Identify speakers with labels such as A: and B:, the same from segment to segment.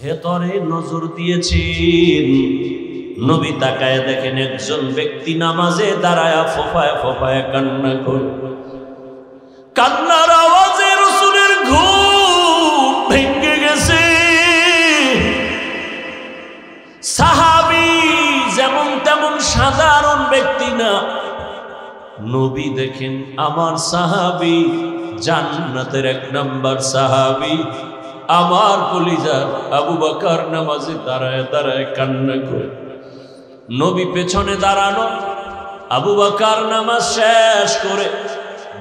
A: ভেতরে নজর দিয়েছেন। নবী তাকায় দেখেন একজন ব্যক্তি নামাজে দাঁড়ায় ফোফায় ফোফায় কান্না করে। কান্নার আওয়াজে রাসূলের ঘুম ভেঙে গেছে। সাহাবী যেমন তেমন সাধারণ ব্যক্তি না। নবী দেখেন আমার সাহাবী জান্নাতের 1 নাম্বার সাহাবী, আমার কলিজার আবু বকর নামাজে দাঁড়ায় দাঁড়ায় কান্না করে। নবী পেছনে দাঁড়ানো, আবু বকর নামাজ শেষ করে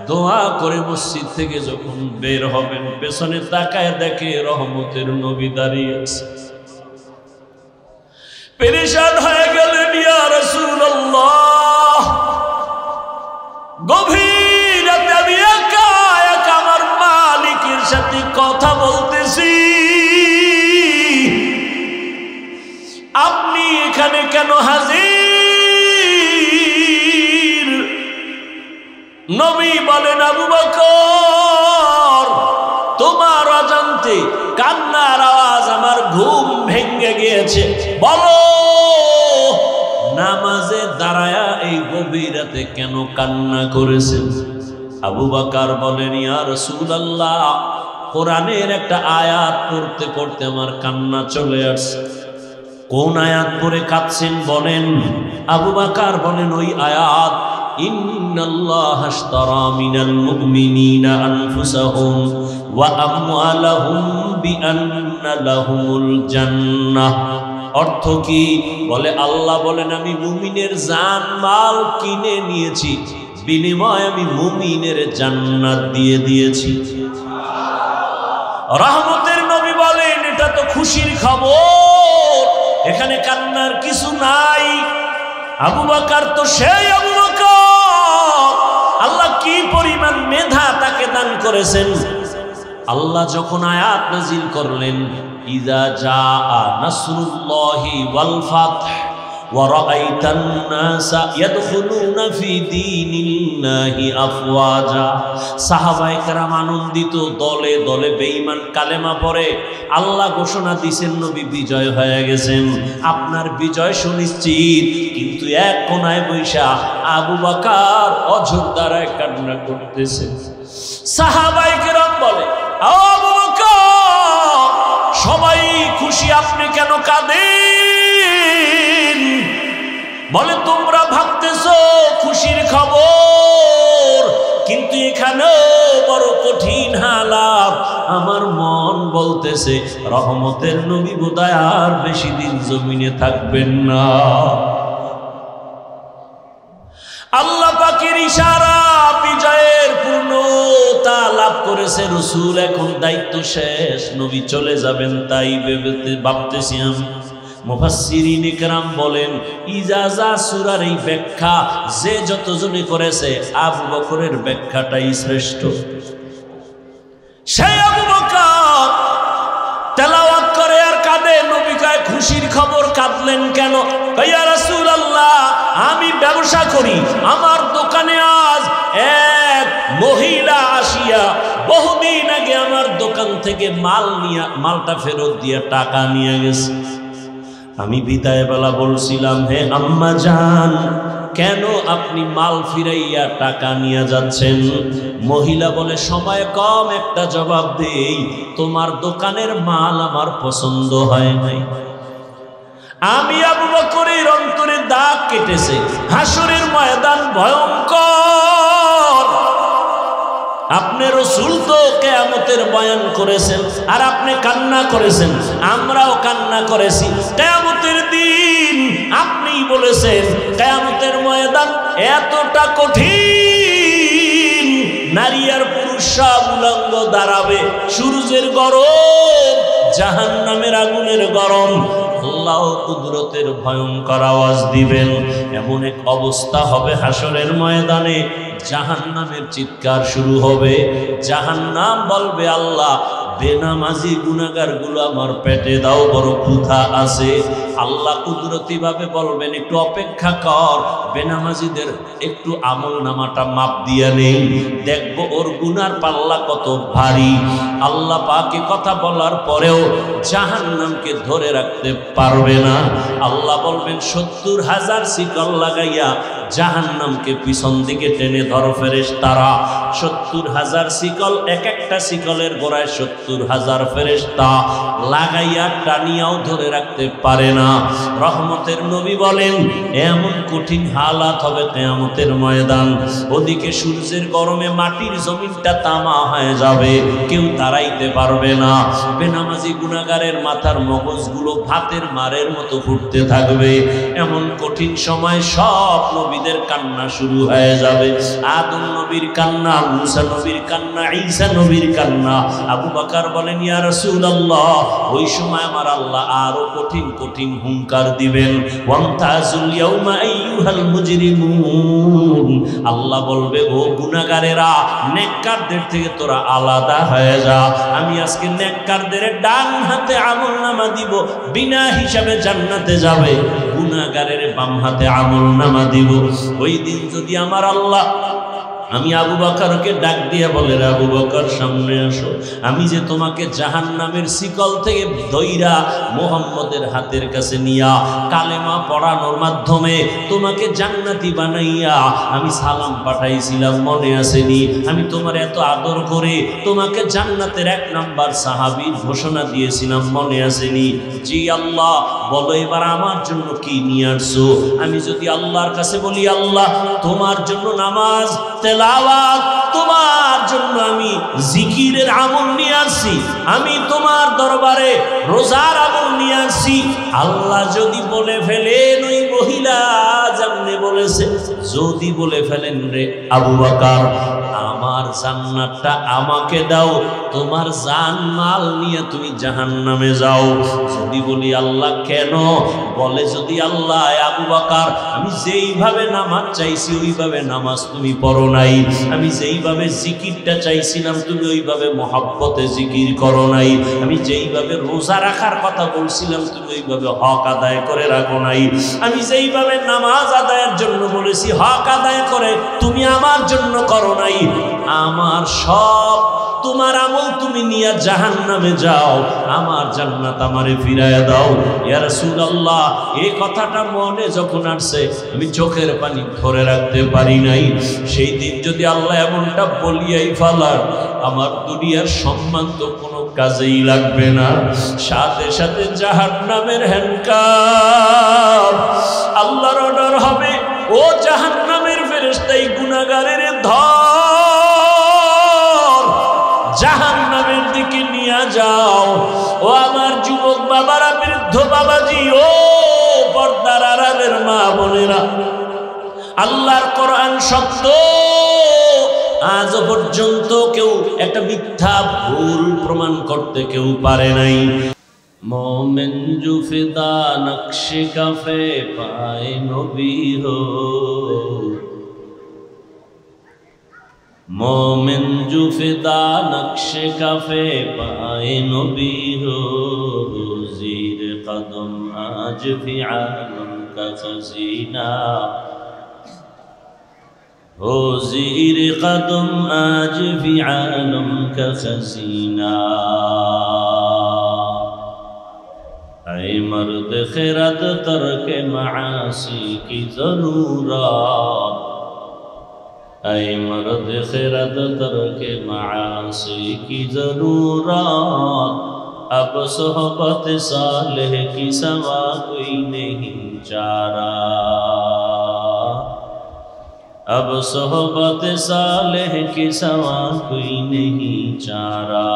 A: দোয়া করে মসজিদ থেকে যখন বের হবেন পেছনে তাকায় দেখে রহমতের নবী দাঁড়িয়ে আছে। পেরেশান হয়ে গেলেন, ইয়া রাসূলুল্লাহ, গভীর রাতে আমি একা একা আমার মালিকের সাথে কথা বলতেছি, আপনি এখানে কেন হাজির? নবী বলেন, আবু বকর, তোমার অজান্তে কান্নার আওয়াজ আমার ঘুম ভেঙে গিয়েছে। বলো, নামাজে দাঁড়ায়া এই গভীর রাতে কেন কান্না করেছেন? আবু বকর বলেন, ইয়া রাসূলুল্লাহ, কোরআনের একটা আয়াত পড়তে পড়তে আমার কান্না চলে আসছে। কোন আয়াত পড়ে কাঁদছেন বলেন? আবু বকর বলেন, ওই আয়াত, ইন্নাল্লাহা আশতারা মিনাল মুমিনিনা আনফুসাহুম ওয়া আমওয়ালাহুম বিআন্না লাহুমুল জান্নাহ। অর্থ কি? বলে আল্লাহ বলেন, আমি মুমিনের জান মাল কিনে নিয়েছি, বিনিময়ে আমি মুমিনের জান্নাত দিয়ে দিয়েছি। রহমতের নবী বলেন, এটা তো খুশির খবর, এখানে কান্নার কিছু নাই। আবু বকর তো সেই আবু বকর, আল্লাহ কি পরিমাণ মেধা তাকে দান করেছেন। আল্লাহ যখন আয়াত নাজিল করলেন, ইযা জাআ নাসরুল্লাহি ওয়াল ফাতহ ওয়া রাআইতান নাসা ইয়াদখুলুনা ফি দীনিল্লাহি আফওয়াজা, সাহাবায়ে কেরাম আনন্দিত, দলে দলে বেঈমান কালেমা পড়ে। আল্লাহ ঘোষণা দিয়েছেন নবী বিজয় হয়ে গেছেন, আপনার বিজয় সুনিশ্চিত। কিন্তু এক কোনায় বৈশা আবু বকর অঝোর দ্বারায় কান্না করতেছে। সাহাবায়ে কেরাম বলে, আবু বকর, সবাই খুশি, আপনি কেন কাঁদেন? বলে, তোমরা ভাবতেছো খুশির খবর, কিন্তু এখানে বড় কঠিন হালাত। আমার মন বলতেছে রহমতের নবী বোধহয় আর বেশি দিন জমিনে থাকবেন না। আল্লাহ পাকের ইশারা, বিজয়ের পূর্ণতা লাভ করেছে রাসূল, এখন দায়িত্ব শেষ, নবী চলে যাবেন, তাই ভাবতেছি আমি। মুফাসসিরিন ইকরাম বলেন, ইজাজা সূরার এই ব্যাখ্যা যে যতজনে করেছে আবু বকরের ব্যাখ্যাটাই শ্রেষ্ঠ। সেই আবু বকর তেলাওয়াত করে আর কাঁদে। নবী কয়, খুশির খবর, কাঁদলেন কেন? ইয়া রাসূলুল্লাহ, আমি ব্যবসা করি, আমার দোকানে আজ এক মহিলা আসিয়া বহুদিন আগে আমার দোকান থেকে মালটা ফেরত দিয়ে টাকা নিয়ে গেছে। আমি বিদায় বেলা বলছিলাম, হে আম্মা জান, কেন আপনি মাল ফিরাইয়া টাকা নিয়ে যাচ্ছেন? মহিলা বলে, সময় কম, একটা জবাব দেই, তোমার দোকানের মাল আমার পছন্দ হয় নাই। আমি আবু বকরের অন্তরে দাগ কেটেছে। হাসরের ময়দান ভয়ঙ্কর। আপনি রাসূল তো কিয়ামতের বয়ান করেছেন আর আপনি কান্না করেছেন, আমরাও কান্না করেছি। কিয়ামতের দিন আপনিই বলেছেন কিয়ামতের ময়দান এতটা কঠিন, নারী আর পুরুষ সব উলঙ্গ দাঁড়াবে, সূর্যের গরম, জাহান্নামের আগুনের গরম, আল্লাহ কুদরতের ভয়ঙ্কর আওয়াজ দিবেন। এমন এক অবস্থা হবে হাসরের ময়দানে, জাহান্নামের চিৎকার শুরু হবে। জাহান্নাম বলবে, আল্লাহ বেনামাজি গুনাহগারগুলো আমার পেটে দাও, বড় ক্ষুধা আছে। আল্লাহ কুদরতি ভাবে বলবেন একটু অপেক্ষা কর, বেনামাজিদের একটু আমল নামাটা মাপ দিয়া নেই, দেখবো ওর গুনার পাল্লা কত ভারী। আল্লাহ পাকে কথা বলার পরেও জাহান্নামকে ধরে রাখতে পারবে না। আল্লাহ বলবেন 70,000 শিকল লাগাইয়া জাহান্নামকে পিছন দিকে টেনে ধর ফেরেশতারা। 70,000 শিকল, এক একটা শিকলের গোড়ায় 70,000 ফেরেশতা লাগাইয়া টানিয়াও ধরে রাখতে পারে না। রহমতের নবী বলেন এমন কঠিন হালাত হবে কিয়ামতের ময়দান, ওদিকে সূর্যের গরমে মাটির জমিনটা তামা হয়ে যাবে, কেউ দাঁড়াইতে পারবে না। বেনামাজি গুনাহগারের মাথার মগজগুলো ভাতের মারের মতো ফুটতে থাকবে। এমন কঠিন সময় সব নবীদের কান্না শুরু হয়ে যাবে। আদম নবীর কান্না, মুসা নবীর কান্না, ঈসা নবীর কান্না। আবু বকর বলেন ইয়া রাসূলুল্লাহ, ওই সময় আমার আল্লাহ আরো কঠিন কঠিন হুঙ্কার দিবেন। ওয়ামতাজুল ইয়াউমা আইয়ুহাল মুজরিমুন, আল্লাহ বলবে ও গুনাহগারেরা, নেককারদের থেকে তোরা আলাদা হয়ে যা। আমি আজকে নেককারদের ডান হাতে আমলনামা দিব, বিনা হিসাবে জান্নাতে যাবে। গুনাহগারের বাম হাতে আমলনামা দিব। ওই দিন যদি আমার আল্লাহ, আমি আবু বকরকে ডাক দিয়ে বলে আবু বকর সামনে আসো, আমি যে তোমাকে জাহান্নামের শিকল থেকে দইরা মুহাম্মদের হাতের কাছে নিয়া কালেমা পড়ানোর মাধ্যমে তোমাকে জান্নাতি বানাইয়া আমি সালাম পাঠাইছিলাম, মনে আসেনি? আমি তোমার এত আদর করে তোমাকে জান্নাতের 1 নাম্বার সাহাবী ঘোষণা দিয়েছিলাম, মনে আসেনি? জি আল্লাহ, বলো এবার আমার জন্য কি নিয়ে আসছো? আমি যদি আল্লাহর কাছে বলি আল্লাহ তোমার জন্য নামাজ, তেলাওয়াত, তোমার জন্য আমি জিকিরের আমল নিয়ে আসছি, আমি তোমার দরবারে রোজার আমল নিয়ে আসছি, আল্লাহ যদি বলে ফেলেন ওই মহিলা যেমনে বলেছে, যদি বলে ফেলেন রে আবু বকর আমার জান্নাতটা আমাকে দাও, তোমার জান মাল নিয়ে তুমি জাহান্নামে যাও। যদি বলি আল্লাহ কেন? বলে যদি আল্লাহ আবু বকর আমি যেইভাবে নামাজ চাইছি ওইভাবে নামাজ তুমি পড়ো নাই, আমি যেইভাবে জিকিরটা চাইছিলাম তুমি ওইভাবে মহব্বতে জিকির করো নাই, আমি যেইভাবে রোজা রাখার কথা বলছিলাম তুমি ওইভাবে হক আদায় করে রাখো নাই, আমি যেইভাবে নামাজ আদায়ের জন্য বলেছি হক আদায় করে তুমি আমার জন্য করো নাই, আমার সব তোমার আমল তুমি নিয়ে জাহান্নামে যাও, আমার জান্নাত আমারে ফিরায় দাও। ইয়া রাসূলুল্লাহ, এই কথাটা মনে যখন আসছে আমি চোখের পানি ধরে রাখতে পারি নাই। সেই দিন যদি আল্লাহ এমনটা বলিয়াই ফেলার, আমার দুনিয়ার সম্মান তো কোনো কাজেই লাগবে না, সাথে সাথে জাহান্নামের হ্যান্ডকাপ আল্লাহর অর্ডার হবে, ও জাহান্নামের ফেরেশতা এই গুনাহগারের জাহান্নামের দিকে নিয়ে যাও। ও আমার যুবক বাবারা, বৃদ্ধ বাবাজি, ও পর্দার আড়ালের মা বোনেরা, আল্লাহর কোরআন সত্য, আজ পর্যন্ত কেউ একটা মিথ্যা ভুল প্রমাণ করতে কেউ পারে নাই। मोमिन जो फिदा नक्श कफे पाए नबी हो, मोमिन जो फिदा नक्श कफे पाए नबी हो, ज़ीर कदम आज भी आलम का खज़ीना हो, ज़ीर कदम आज भी आलम का खज़ीना। ऐ मर्द खिरत तर्क मासी की ज़रूरत, ऐ मर्द खिरत तर्क मासी की ज़रूरत, अब सोहबत सालेह की सवा कोई नहीं चारा, अब सोहबत सालेह की सवा कोई नहीं चारा।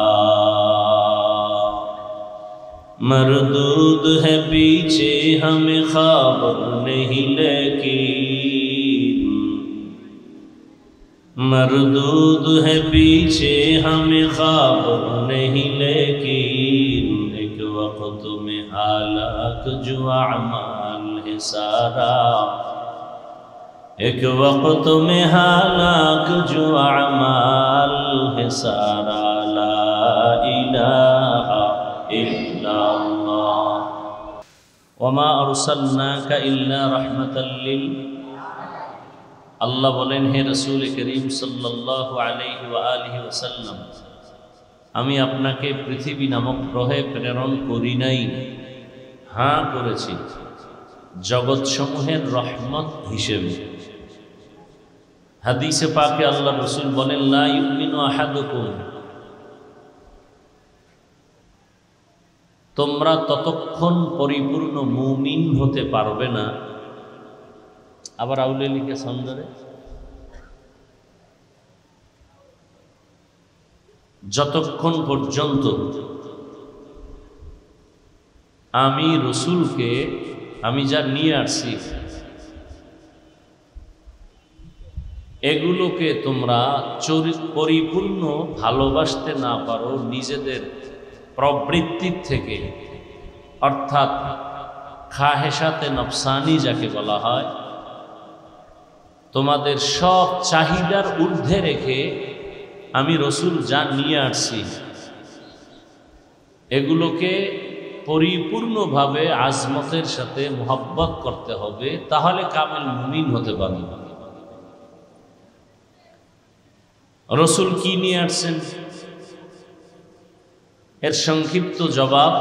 A: मरदूद है पीछे हमें खबर नहीं लेकिन, मरदूद है पीछे हमें खबर नहीं लेकिन, एक वक्त में हालात जो अमाल है सारा, एक वक्त में हालात जो अमाल है सारा। ला ইলাহা ইল্লাল্লাহ ওয়া মা আরসালনাকা ইল্লা রাহমাতাল লিল। আল্লাহ বলেন, হে রাসূল করিম সাল্লাল্লাহু আলাইহি ওয়া আলিহি ওয়াসাল্লাম, আমি আপনাকে পৃথিবী নামক গ্রহে প্রেরণ করি নাই, হ্যাঁ করেছি জগৎসমূহের রহমত হিসেবে। হাদিসে পাকে আল্লাহ রাসূল বলেন, লা ইউমিনু আহাদুকুম, তোমরা ততক্ষণ পরিপূর্ণ মুমিন হতে পারবে না। আবার আউলে লিখে সন্দরে, যতক্ষণ পর্যন্ত আমি রসুলকে, আমি যা নিয়ে আসছি এগুলোকে তোমরা পরিপূর্ণ ভালোবাসতে না পারো নিজেদের প্রবৃত্তির থেকে, অর্থাৎ খাহেসাতে নফসানি যাকে বলা হয়, তোমাদের সব চাহিদার ঊর্ধ্বে রেখে আমি রসুল যা নিয়ে আসছি এগুলোকে পরিপূর্ণভাবে আজমতের সাথে মুহাব্বত করতে হবে, তাহলে কামেল মুমিন হতে পারবে। রসুল কি নিয়ে আসছেন এর সংক্ষিপ্ত জবাব,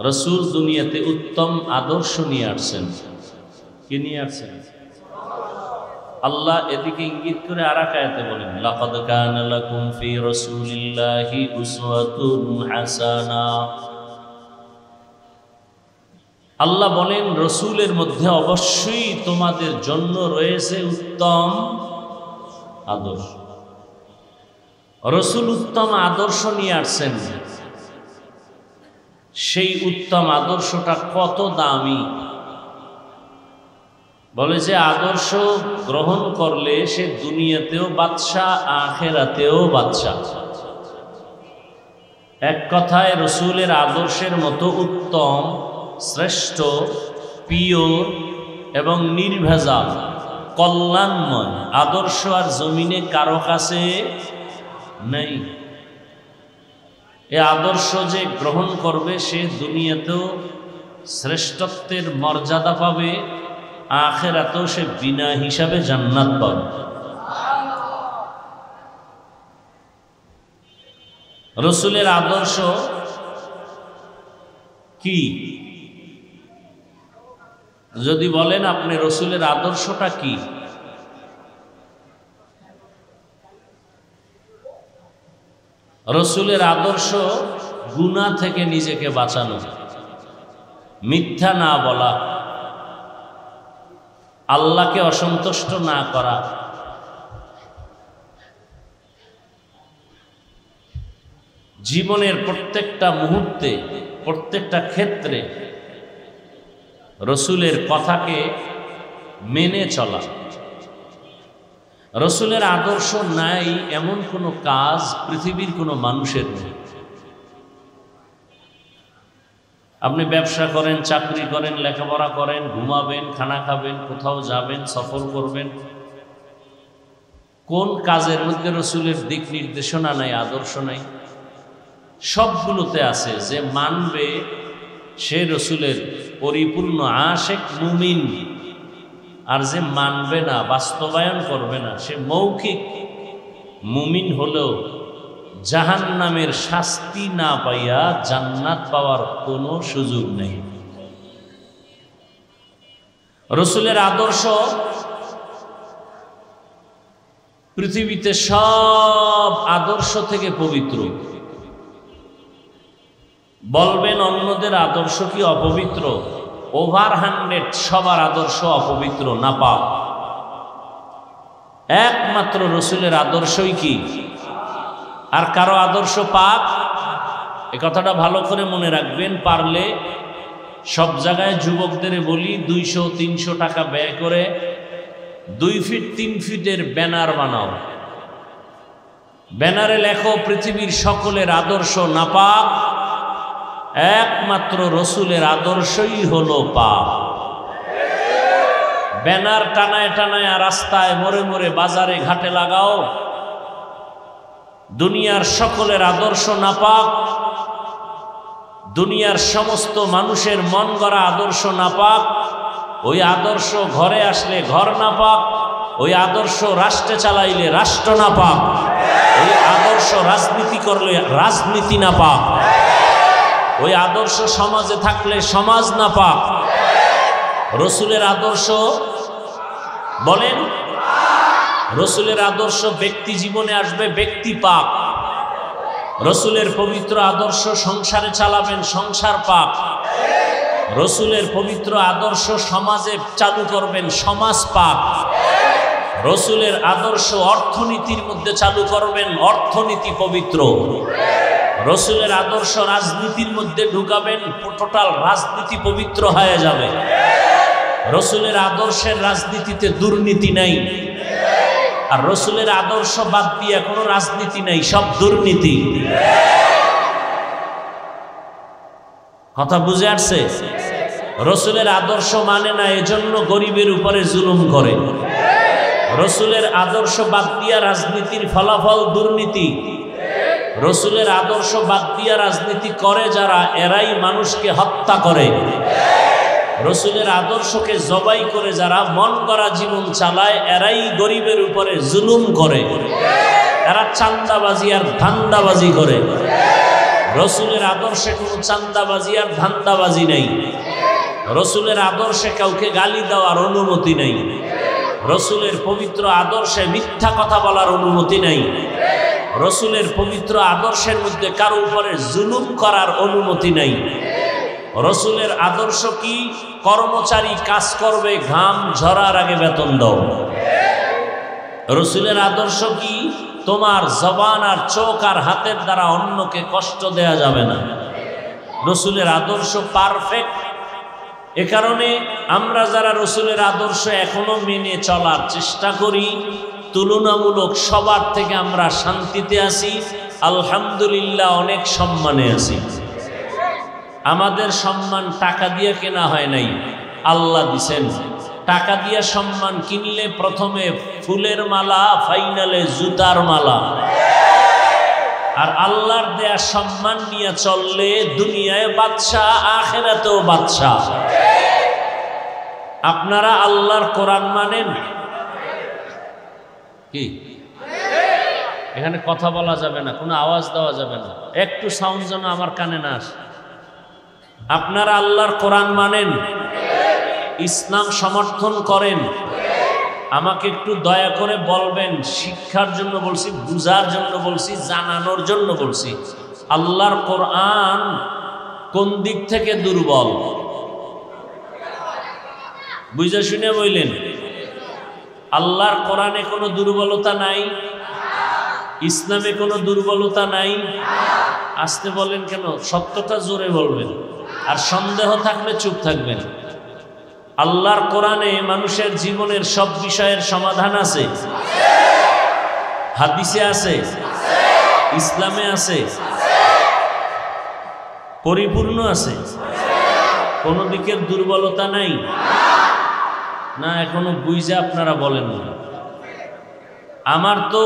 A: রসুল দুনিয়াতে উত্তম আদর্শ নিয়ে আসছেন। কি নিয়ে আসছেন? আল্লাহ এদিকে ইঙ্গিত করে আরেক আয়াতে বলেন, লাকাদ কানা লাকুম ফি রাসূলিল্লাহি উসওয়াতুন হাসানা। আল্লাহ বলেন, রসুলের মধ্যে অবশ্যই তোমাদের জন্য রয়েছে উত্তম আদর্শ। রসুল উত্তম আদর্শ নিয়ে আসছেন, সেই উত্তম আদর্শটা কত দামি। বলে যে আদর্শ গ্রহণ করলে সে দুনিয়াতেও বাদশা, আখিরাতেও বাদশা। এক কথায় রসুলের আদর্শের মতো উত্তম, শ্রেষ্ঠ, পিওর এবং নির্ভেজাল, কল্যাণময় আদর্শ আর জমিনে কারো কাছে নেই। এ আদর্শ যে গ্রহণ করবে সে দুনিয়াতেও শ্রেষ্ঠত্বের মর্যাদা পাবে, আখিরাতেও সে বিনা হিসাবে জান্নাত পাবে। রসুলের আদর্শ কি? যদি বলেন আপনি রসুলের আদর্শটা কি, রসুলের আদর্শ গুনাহ থেকে নিজেকে বাঁচানো, মিথ্যা না বলা, আল্লাহকে অসন্তুষ্ট না করা, জীবনের প্রত্যেকটা মুহূর্তে, প্রত্যেকটা ক্ষেত্রে রসুলের কথাকে মেনে চলা। রসুলের আদর্শ নাই এমন কোনো কাজ পৃথিবীর কোনো মানুষের নেই। আপনি ব্যবসা করেন, চাকরি করেন, লেখাপড়া করেন, ঘুমাবেন, খানা খাবেন, কোথাও যাবেন, সফর করবেন, কোন কাজের মধ্যে রসুলের দিক নির্দেশনা নাই, আদর্শ নাই? সবগুলোতে আছে। যে মানবে সে রসুলের পরিপূর্ণ আশেক মুমিন, আর যে মানবে না, বাস্তবায়ন করবে না, সে মৌখিক মুমিন হলেও জাহান্নামের শাস্তি না পাইয়া জান্নাত পাওয়ার কোনো সুযোগ নেই। রসুলের আদর্শ পৃথিবীতে সব আদর্শ থেকে পবিত্র। বলবেন অন্যদের আদর্শ কি অপবিত্র? ওভার 100 সবার আদর্শ অপবিত্র, নাপাক। একমাত্র রসুলের আদর্শই কি? আর কারো আদর্শ পাক? এ কথাটা ভালো করে মনে রাখবেন। পারলে সব জায়গায় যুবকদের বলি 200-300 টাকা ব্যয় করে 2 ফিট 3 ফিটের ব্যানার বানাও। ব্যানারে লেখো পৃথিবীর সকলের আদর্শ নাপাক, একমাত্র রসুলের আদর্শই হলো পাক। ব্যানার টানায় টানায় রাস্তায়, মোড়ে মোড়ে, বাজারে ঘাটে লাগাও, দুনিয়ার সকলের আদর্শ নাপাক, দুনিয়ার সমস্ত মানুষের মন গড়া আদর্শ নাপাক। ওই আদর্শ ঘরে আসলে ঘর নাপাক, ওই আদর্শ রাষ্ট্রে চালাইলে রাষ্ট্র নাপাক, ওই আদর্শ রাজনীতি করলে রাজনীতি নাপাক, ওই আদর্শ সমাজে থাকলে সমাজ নাপাক। রসুলের আদর্শ বলেন, রসুলের আদর্শ ব্যক্তি জীবনে আসবে ব্যক্তি পাক। রসুলের পবিত্র আদর্শ সংসারে চালাবেন সংসার পাক। রসুলের পবিত্র আদর্শ সমাজে চালু করবেন সমাজ পাক। রসুলের আদর্শ অর্থনীতির মধ্যে চালু করবেন অর্থনীতি পবিত্র। রসুলের আদর্শ রাজনীতির মধ্যে ঢুকাবেন টোটাল রাজনীতি পবিত্র হয়ে যাবে। রসুলের আদর্শের রাজনীতিতে দুর্নীতি নাই, আর রসুলের আদর্শ বাদ দিয়ে কোনো রাজনীতি নাই, সব দুর্নীতি। কথা বুঝে আসছে? রসুলের আদর্শ মানে না, এজন্য গরিবের উপরে জুলুম করে। রসুলের আদর্শ বাদ দিয়া রাজনীতির ফলাফল দুর্নীতি। রসুলের আদর্শ বাদ দিয়া রাজনীতি করে যারা, এরাই মানুষকে হত্যা করে। রসুলের আদর্শকে জবাই করে যারা মন করা জীবন চালায়, এরাই গরিবের উপরে জুলুম করে। এরা চান্দাবাজি আর ধান্দাবাজি করে। রসুলের আদর্শে কোনো চান্দাবাজি আর ধান্দাবাজি নেই। রসুলের আদর্শে কাউকে গালি দেওয়ার অনুমতি নেই। রসুলের পবিত্র আদর্শে মিথ্যা কথা বলার অনুমতি নেই। রসুলের পবিত্র আদর্শের মধ্যে কারো উপরে জুলুম করার অনুমতি নেই। রসুলের আদর্শ কি? কর্মচারী কাজ করবে, ঘাম ঝরার আগে বেতন দাও। রসুলের আদর্শ কি? তোমার জবান আর চোখ আর হাতের দ্বারা অন্যকে কষ্ট দেয়া যাবে না। রসুলের আদর্শ পারফেক্ট। এ কারণে আমরা যারা রসুলের আদর্শ এখনো মেনে চলার চেষ্টা করি, তুলনামূলক সবার থেকে আমরা শান্তিতে আছি, আলহামদুলিল্লাহ, অনেক সম্মানে আছি। আমাদের সম্মান টাকা দিয়ে কেনা হয় নাই, আল্লাহ দিছেন। টাকা দিয়ে সম্মান কিনলে প্রথমে ফুলের মালা, ফাইনালে জুতার মালা। আর আল্লাহর দেয়া সম্মান নিয়ে চললে দুনিয়ায় বাদশা, আখিরাতেও বাদশা। আপনারা আল্লাহর কোরআন মানেন কি? এখানে কথা বলা যাবে না, কোনো আওয়াজ দেওয়া যাবে না, একটু সাউন্ড যেন আমার কানে না আসে। আপনারা আল্লাহর কোরআন মানেন, ইসলাম সমর্থন করেন? আমাকে একটু দয়া করে বলবেন, শিক্ষার জন্য বলছি, বুঝার জন্য বলছি, জানানোর জন্য বলছি, আল্লাহর কোরআন কোন দিক থেকে দুর্বল? বুঝে শুনে বললেন। আল্লাহর কোরআনে কোনো দুর্বলতা নাই, ইসলামে কোনো দুর্বলতা নাই। আসতে বলেন কেন? সত্যটা জোরে বলবেন, আর সন্দেহ থাকলে চুপ থাকবেন। আল্লাহর কোরআনে মানুষের জীবনের সব বিষয়ের সমাধান আছে, হাদিসে আছে, ইসলামে আছে, পরিপূর্ণ আছে, কোনো দিকের দুর্বলতা নাই। না, এখনো বুঝে আপনারা বলেন না। আমার তো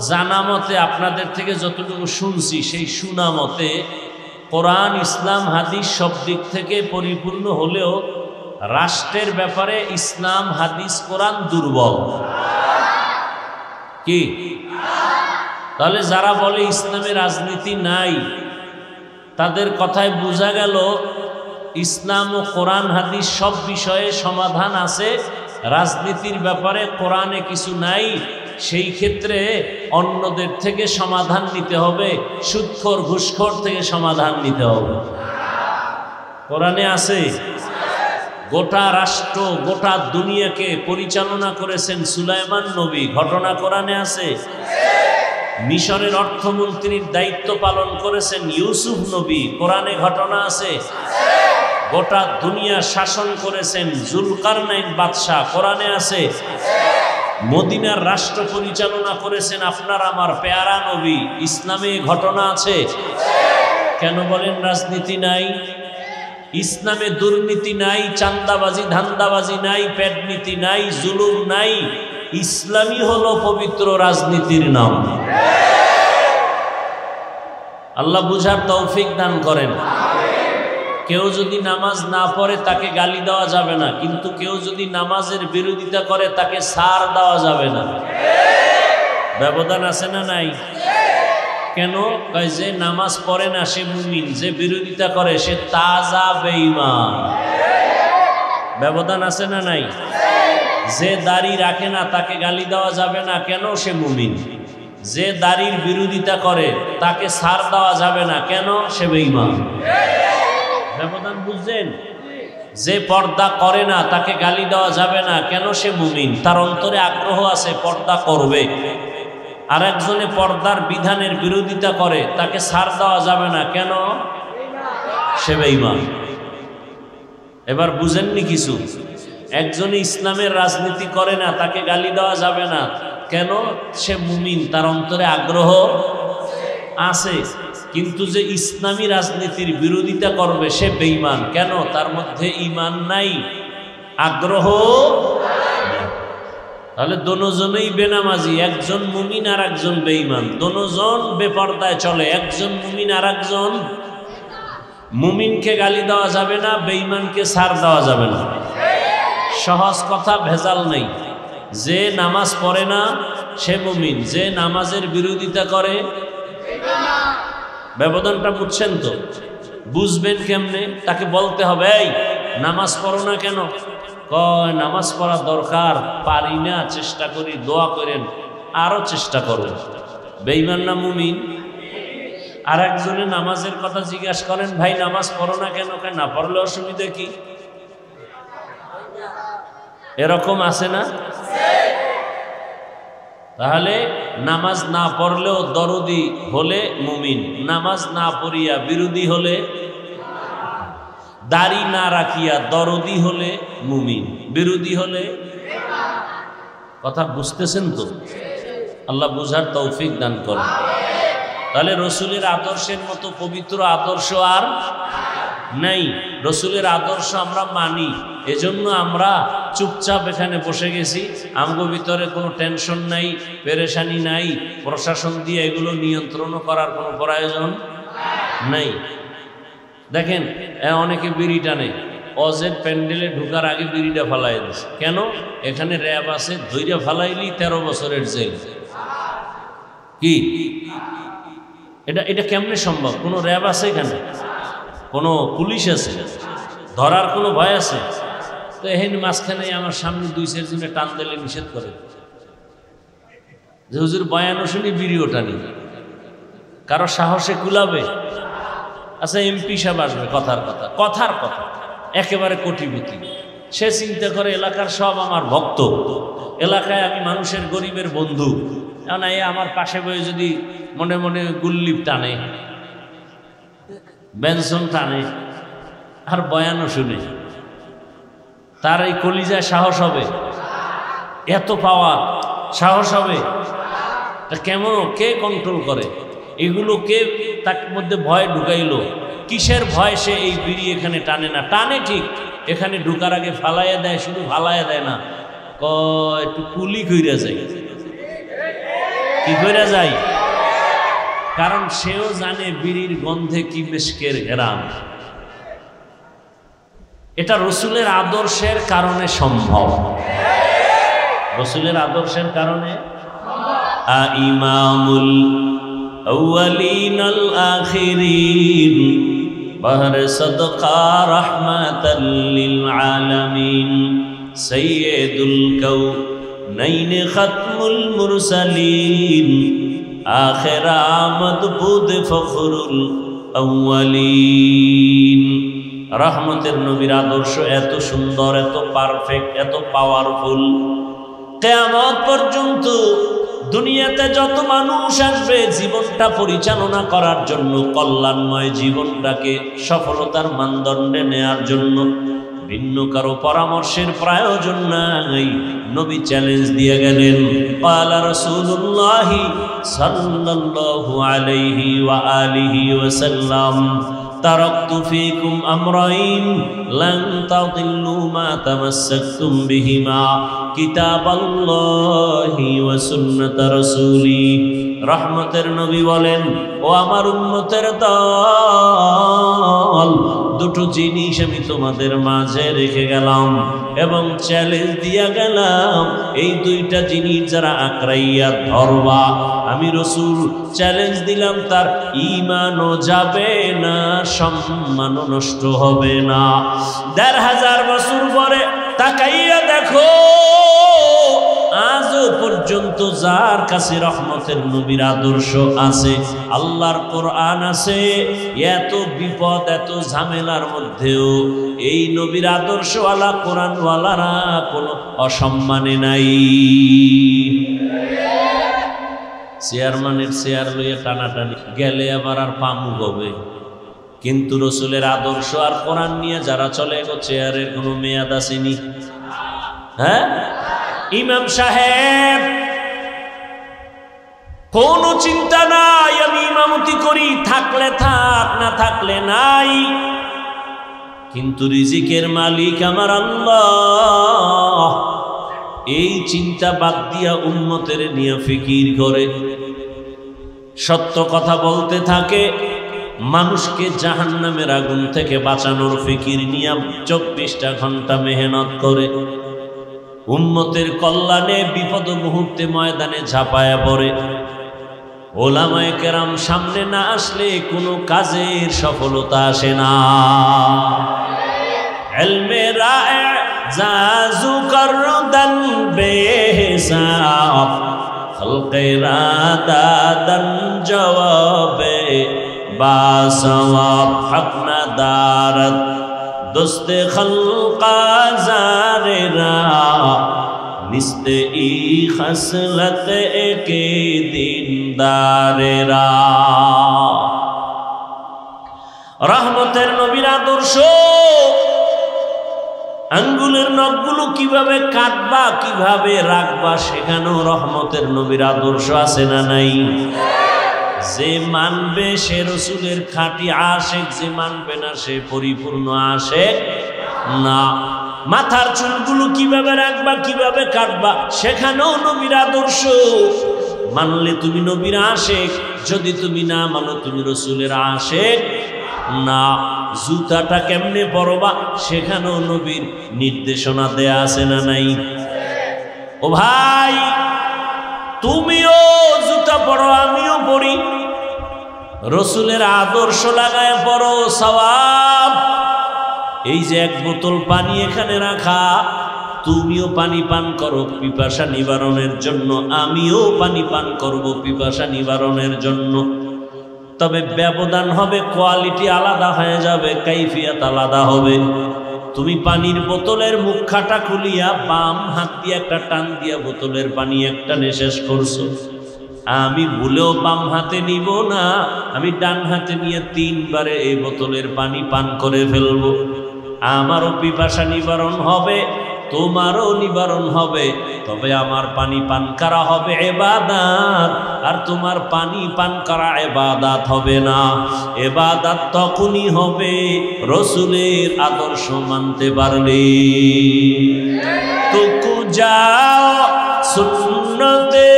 A: জানা মতে, আপনাদের থেকে যতটুকু শুনছি সেই শোনা মতে, কোরআন, ইসলাম, হাদিস সব দিক থেকে পরিপূর্ণ হলেও রাষ্ট্রের ব্যাপারে ইসলাম, হাদিস, কোরআন দুর্বল। কি? তাহলে যারা বলে ইসলামে রাজনীতি নাই, তাদের কথায় বোঝা গেল ইসলাম ও কোরআন, হাদিস সব বিষয়ে সমাধান আছে, রাজনীতির ব্যাপারে কোরআনে কিছু নাই। সেই ক্ষেত্রে অন্যদের থেকে সমাধান নিতে হবে, সুদখোর ঘুষখোর থেকে সমাধান নিতে হবে। কোরআনে আছে। গোটা রাষ্ট্র, গোটা দুনিয়াকে পরিচালনা করেছেন সুলাইমান নবী, ঘটনা কোরআনে আছে। মিশরের অর্থমন্ত্রীর দায়িত্ব পালন করেছেন ইউসুফ নবী, কোরআনে ঘটনা আছে। গোটা দুনিয়া শাসন করেছেন জুলকারনাইন বাদশাহ, কোরআনে আছে। মদিনার রাষ্ট্র পরিচালনা করেছেন আপনার আমার পেয়ারা নবী, ইসলামে ঘটনা আছে। কেন বলেন রাজনীতি নাই? ইসলামে দুর্নীতি নাই, চান্দাবাজি, ধান্দাবাজি নাই, পেটনীতি নাই, জুলুম নাই। ইসলামই হলো পবিত্র রাজনীতির নাম। আল্লাহ বুঝার তৌফিক দান করেন। কেউ যদি নামাজ না পড়ে তাকে গালি দেওয়া যাবে না, কিন্তু কেউ যদি নামাজের বিরোধিতা করে তাকে ছাড় দেওয়া যাবে না। ব্যবধান আছে না নাই? কেন? কয় যে নামাজ পড়ে না সে মুমিন, যে বিরোধিতা করে সে তাজা বেঈমান। ব্যবধান আছে না নাই? যে দাড়ি রাখে না তাকে গালি দেওয়া যাবে না, কেন? সে মুমিন। যে দাড়ির বিরোধিতা করে তাকে ছাড় দেওয়া যাবে না, কেন? সে বেঈমান। ব্যবধান বুঝছেন? যে পর্দা করে না তাকে গালি দেওয়া যাবে না, কেন? সে মুমিন, তার অন্তরে আগ্রহ আছে পর্দা করবে। আর একজনে পর্দার বিধানের বিরোধিতা করে তাকে ছাড় দেওয়া যাবে না, কেন? সে বেঈমান। এবার বুঝেননি কিছু? একজনে ইসলামের রাজনীতি করে না তাকে গালি দেওয়া যাবে না, কেন? সে মুমিন, তার অন্তরে আগ্রহ আছে। কিন্তু যে ইসলামী রাজনীতির বিরোধিতা করবে সে বেঈমান, কেন? তার মধ্যে ঈমান নাই, আগ্রহ। তাহলে দোনোজনেই বেনামাজি, একজন মুমিন আর একজন বেঈমান। দোনোজন বেপরদায় চলে, একজন মুমিন আর একজন। মুমিনকে গালি দেওয়া যাবে না, বেঈমানকে ছাড় দেওয়া যাবে না। সহজ কথা, ভেজাল নেই। যে নামাজ পড়ে না সে মুমিন, যে নামাজের বিরোধিতা করে। ব্যবধানটা বুঝছেন তো? বুঝবেন কেমনে? তাকে বলতে হবে, এই নামাজ পড়ো না কেন? কয় নামাজ পড়া দরকার, পারি না, চেষ্টা করি, দোয়া করেন, আরো চেষ্টা করুন। বেঈমান না মুমিন? আর একজনে নামাজের কথা জিজ্ঞাসা করেন, ভাই নামাজ পড়ো না কেন? কয় না পড়লে অসুবিধা কি? এরকম আছে না? তাহলে নামাজ না পড়লেও দরদি হলে মুমিন, নামাজ না পড়িয়া বিরোধী হলে, দাড়ি না রাখিয়া দরদি হলে মুমিন, বিরোধী হলে। কথা বুঝতেছেন তো? আল্লাহ বুঝার তৌফিক দান করেন। তাহলে রসুলের আদর্শের মতো পবিত্র আদর্শ আর নাই। রসুলের আদর্শ আমরা মানি, এজন্য আমরা চুপচাপ এখানে বসে গেছি। আমগো ভিতরে কোনো টেনশন নাই, পেরেশানি নাই, প্রশাসন দিয়ে এগুলো নিয়ন্ত্রণ করার কোনো প্রয়োজন নাই। দেখেন অনেকে বিড়ি টানে, অজের প্যান্ডেলে ঢুকার আগে বিড়িটা ফালাই দিচ্ছে। কেন? এখানে র্যাব আছে, ধৈর্য ফালাইলি 13 বছরের জেল। কি এটা কেমনে সম্ভব? কোনো র্যাব আছে এখানে? কোনো পুলিশ আছে? ধরার কোনো ভয় আছে? তো এখানে মাঝখানে আমার সামনে 2-4 জনে টান দিলে নিষেধ করে যে হুজুর বয়ানও শুনি, বিড়িও টানি। কারো সাহসে কুলাবে? আচ্ছা এমপি সাহেব আসবে, কথার কথা একেবারে কোটিপতি, সে চিন্তা করে এলাকার সব আমার ভক্ত, এলাকায় আমি মানুষের গরিবের বন্ধু, না এ আমার পাশে বয়ে যদি মনে মনে গুল্লিপ টানে, বেনসন টানে, আর বয়ানও শুনে, তার এই কলিজায় সাহস হবে? এত পাওয়ার সাহস হবে? তা কেমন, কে কন্ট্রোল করে এগুলো? কে তার মধ্যে ভয় ঢুকাইলো? কিসের ভয় সে এই বিড়ি এখানে টানে না? টানে ঠিক, এখানে ঢুকার আগে ফালাইয়া দেয়, শুধু ফালাইয়া দেয় না, একটু কুলি কইরা যায়। কি কইরা যায়? কারণ সেও জানে বিড়ির গন্ধে কি মিশকের ঘেরান। এটা রসুলের আদর্শের কারণে সম্ভব, রসুলের আদর্শের কারণে। ইমামুল আউয়ালিন আল আখিরিন বাহর সাদকা রাহমাতাল লিল আলামিন সাইয়্যিদুল কাউনাইন খাতমুল মুরসালিন আখির আমদ বুদ ফখরুল আউয়ালিন। রহমতের নবীর আদর্শ এত সুন্দর, এত পারফেক্ট, এত পাওয়ারফুল, কিয়ামত পর্যন্ত দুনিয়াতে যত মানুষ আসবে জীবনটা পরিচালনা করার জন্য, কল্যাণময় জীবনটাকে সফলতার মানদণ্ডে নেয়ার জন্য ভিন্ন কারো পরামর্শের প্রয়োজন নাই। নবী চ্যালেঞ্জ দিয়ে গেলেন, ক্বালা রাসূলুল্লাহি সাল্লাল্লাহু আলাইহি ওয়া আলিহি ওয়াসাল্লাম তারাকতু ফীকুম আমরাইন লান তাদিল্লু মা তামাসসাকতুম বিহিমা কিতাবাল্লাহি ওয়া সুন্নাত রাসূলি। রহমতের নবী বলেন, ও আমার উম্মতের দল, দুটো জিনিস আমি তোমাদের মাঝে রেখে গেলাম এবং চ্যালেঞ্জ দিয়া গেলাম, এই দুইটা জিনিস যারা আঁকড়াইয়া ধরবা, আমি রাসূল চ্যালেঞ্জ দিলাম, তার ঈমানও যাবে না, সম্মানও নষ্ট হবে না। ১৫০০ বছর পরে তাকাইয়া দেখো, আজও পর্যন্ত যার কাছে রহমতের নবীর আদর্শ আছে, আল্লাহর কোরআন আছে, এত বিপদ এত ঝামেলার মধ্যেও এই নবীর আদর্শওয়ালা কোরআনওয়ালারা কোনো অসম্মানে নাই। চেয়ারম্যানের চেয়ার লইয়া টানাটানি গেলে আবার আর পামু হবে, কিন্তু রসুলের আদর্শ আর কোরআন নিয়ে যারা চলে গো, চেয়ারের কোনো মেয়াদ আসেনি। হ্যাঁ, ইমাম সাহেব কোনো চিন্তা নাই, আমি ইমামতি করি, থাকলে থাক, না থাকলে নাই, কিন্তু রিজিকের মালিক আমার আল্লাহ। এই চিন্তা বাদ দিয়া উম্মতের নিয়ে ফিকির করে, সত্য কথা বলতে থাকে, মানুষকে জাহান্নামের আগুন থেকে বাঁচানোর ফিকির নিয়ে 24টা ঘন্টা মেহনত করে, উম্মতের কল্যাণে বিপদ মুহূর্তে ময়দানে ঝাঁপায়া পড়ে। ওলামায়ে কেরাম সামনে না আসলে কোনো কাজের সফলতা আসে না। ইলমে রায়ে জাজু করদান বেহিসাব, খলকে রাদাদান জওয়াবে বাসওয়াব, হক না দারত দোস্তে খলকা জারেরা, নিস্তে ই খসলত একে দিনদারেরা। রহমতের নবীর আদর্শ, আঙ্গুলের নখগুলো কিভাবে কাটবা, কিভাবে রাখবা, সেখানেও রহমতের নবীর আদর্শ আছে না নাই? যে মানবে সে রসুলের খাঁটি আশেক, যে মানবে না সে পরিপূর্ণ আশেক না। মাথার চুলগুলো কিভাবে রাখবা, কিভাবে কাটবা, সেখানেও নবীর আদর্শ। মানলে তুমি নবীর আশেক, যদি তুমি না মানো তুমি রসুলের আশেক না। জুতাটা কেমনে পরবা, সেখানেও নবীর নির্দেশনা দেয়া আছে না নাই? ও ভাই, তুমিও জুতা পরো, আমিও পরি, রসুলের আদর্শ লাগায় পরো, সওয়াব। এই যে এক বোতল পানি এখানে রাখা, তুমিও পানি পান করো পিপাসা নিবারণের জন্য, আমিও পানি পান করব পিপাসা নিবারণের জন্য। তবে ব্যবধান হবে, কোয়ালিটি আলাদা হয়ে যাবে, কাইফিয়াত আলাদা হবে। তুমি পানির বোতলের মুখখাটা খুলিয়া বাম হাত দিয়ে একটা টান দিয়া বোতলের পানি একটা শেষ করছো, আমি ভুলেও বাম হাতে নিব না, আমি ডান হাতে নিয়ে 3 বারে এই বোতলের পানি পান করে ফেলবো। আমারও পিপাসা নিবারণ হবে, তোমারও নিবারণ হবে, তবে আমার পানি পান করা হবে ইবাদত, আর তোমার পানি পান করা ইবাদত হবে না। ইবাদত তখনই হবে রসুলের আদর্শ মানতে পারলে। তুকু যাও সুন্নতে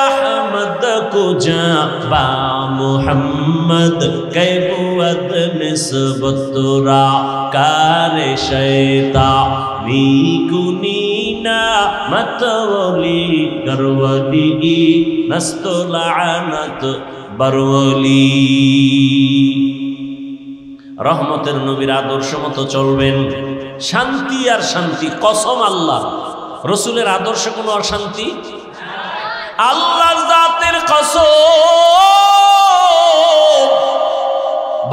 A: আহমদ কো যা বা মুহাম্মদ কৈবুয়ত নিসবতরা কারে শয়তা নিকুনিনা মতওলি গরওয়ালি নস্তলানত বরওলি। রহমতের নবীর আদর্শ মতো চলবেন, শান্তি আর শান্তি। কসম আল্লাহ, রসুলের আদর্শ কোনো অশান্তি, আল্লাহর জাতের কসম।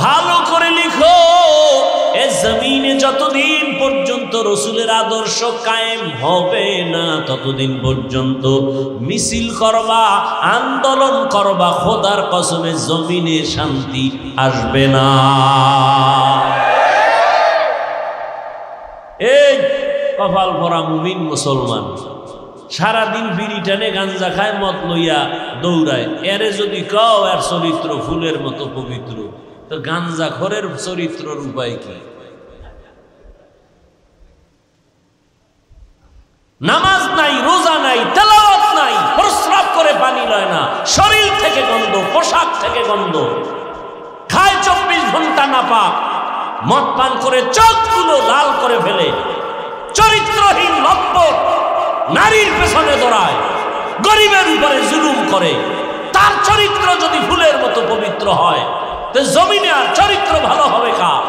A: ভালো করে লিখো, এ জমিনে যতদিন পর্যন্ত রসুলের আদর্শ কায়েম হবে না, ততদিন পর্যন্ত মিছিল করবা, আন্দোলন করবা, খোদার কসমে জমিনে শান্তি আসবে না। এই কপাল ভরা মুমিন মুসলমান সারাদিন বিড়ি টানে, গাঞ্জা খায়, মদ লইয়া দৌড়ায়, এরে যদি কও এর চরিত্র ফুলের মতো পবিত্র, তো গাঞ্জা খোরের চরিত্রের উপায় কি? নামাজ নাই, রোজা নাই, তেলাওয়াত নাই, প্রস্রাব করে পানি লয় না, শরীর থেকে গন্ধ, পোশাক থেকে গন্ধ, খায় 24 ঘন্টা নাপাক, মদ পান করে চোখগুলো লাল করে ফেলে, চরিত্রহীন লম্পট, নারীর পেছনে দৌড়ায়, গরিবের উপরে জুলুম করে। তার চরিত্র যদি ফুলের মতো পবিত্র হয়, তো জমিনে আর চরিত্র ভালো হবে কার?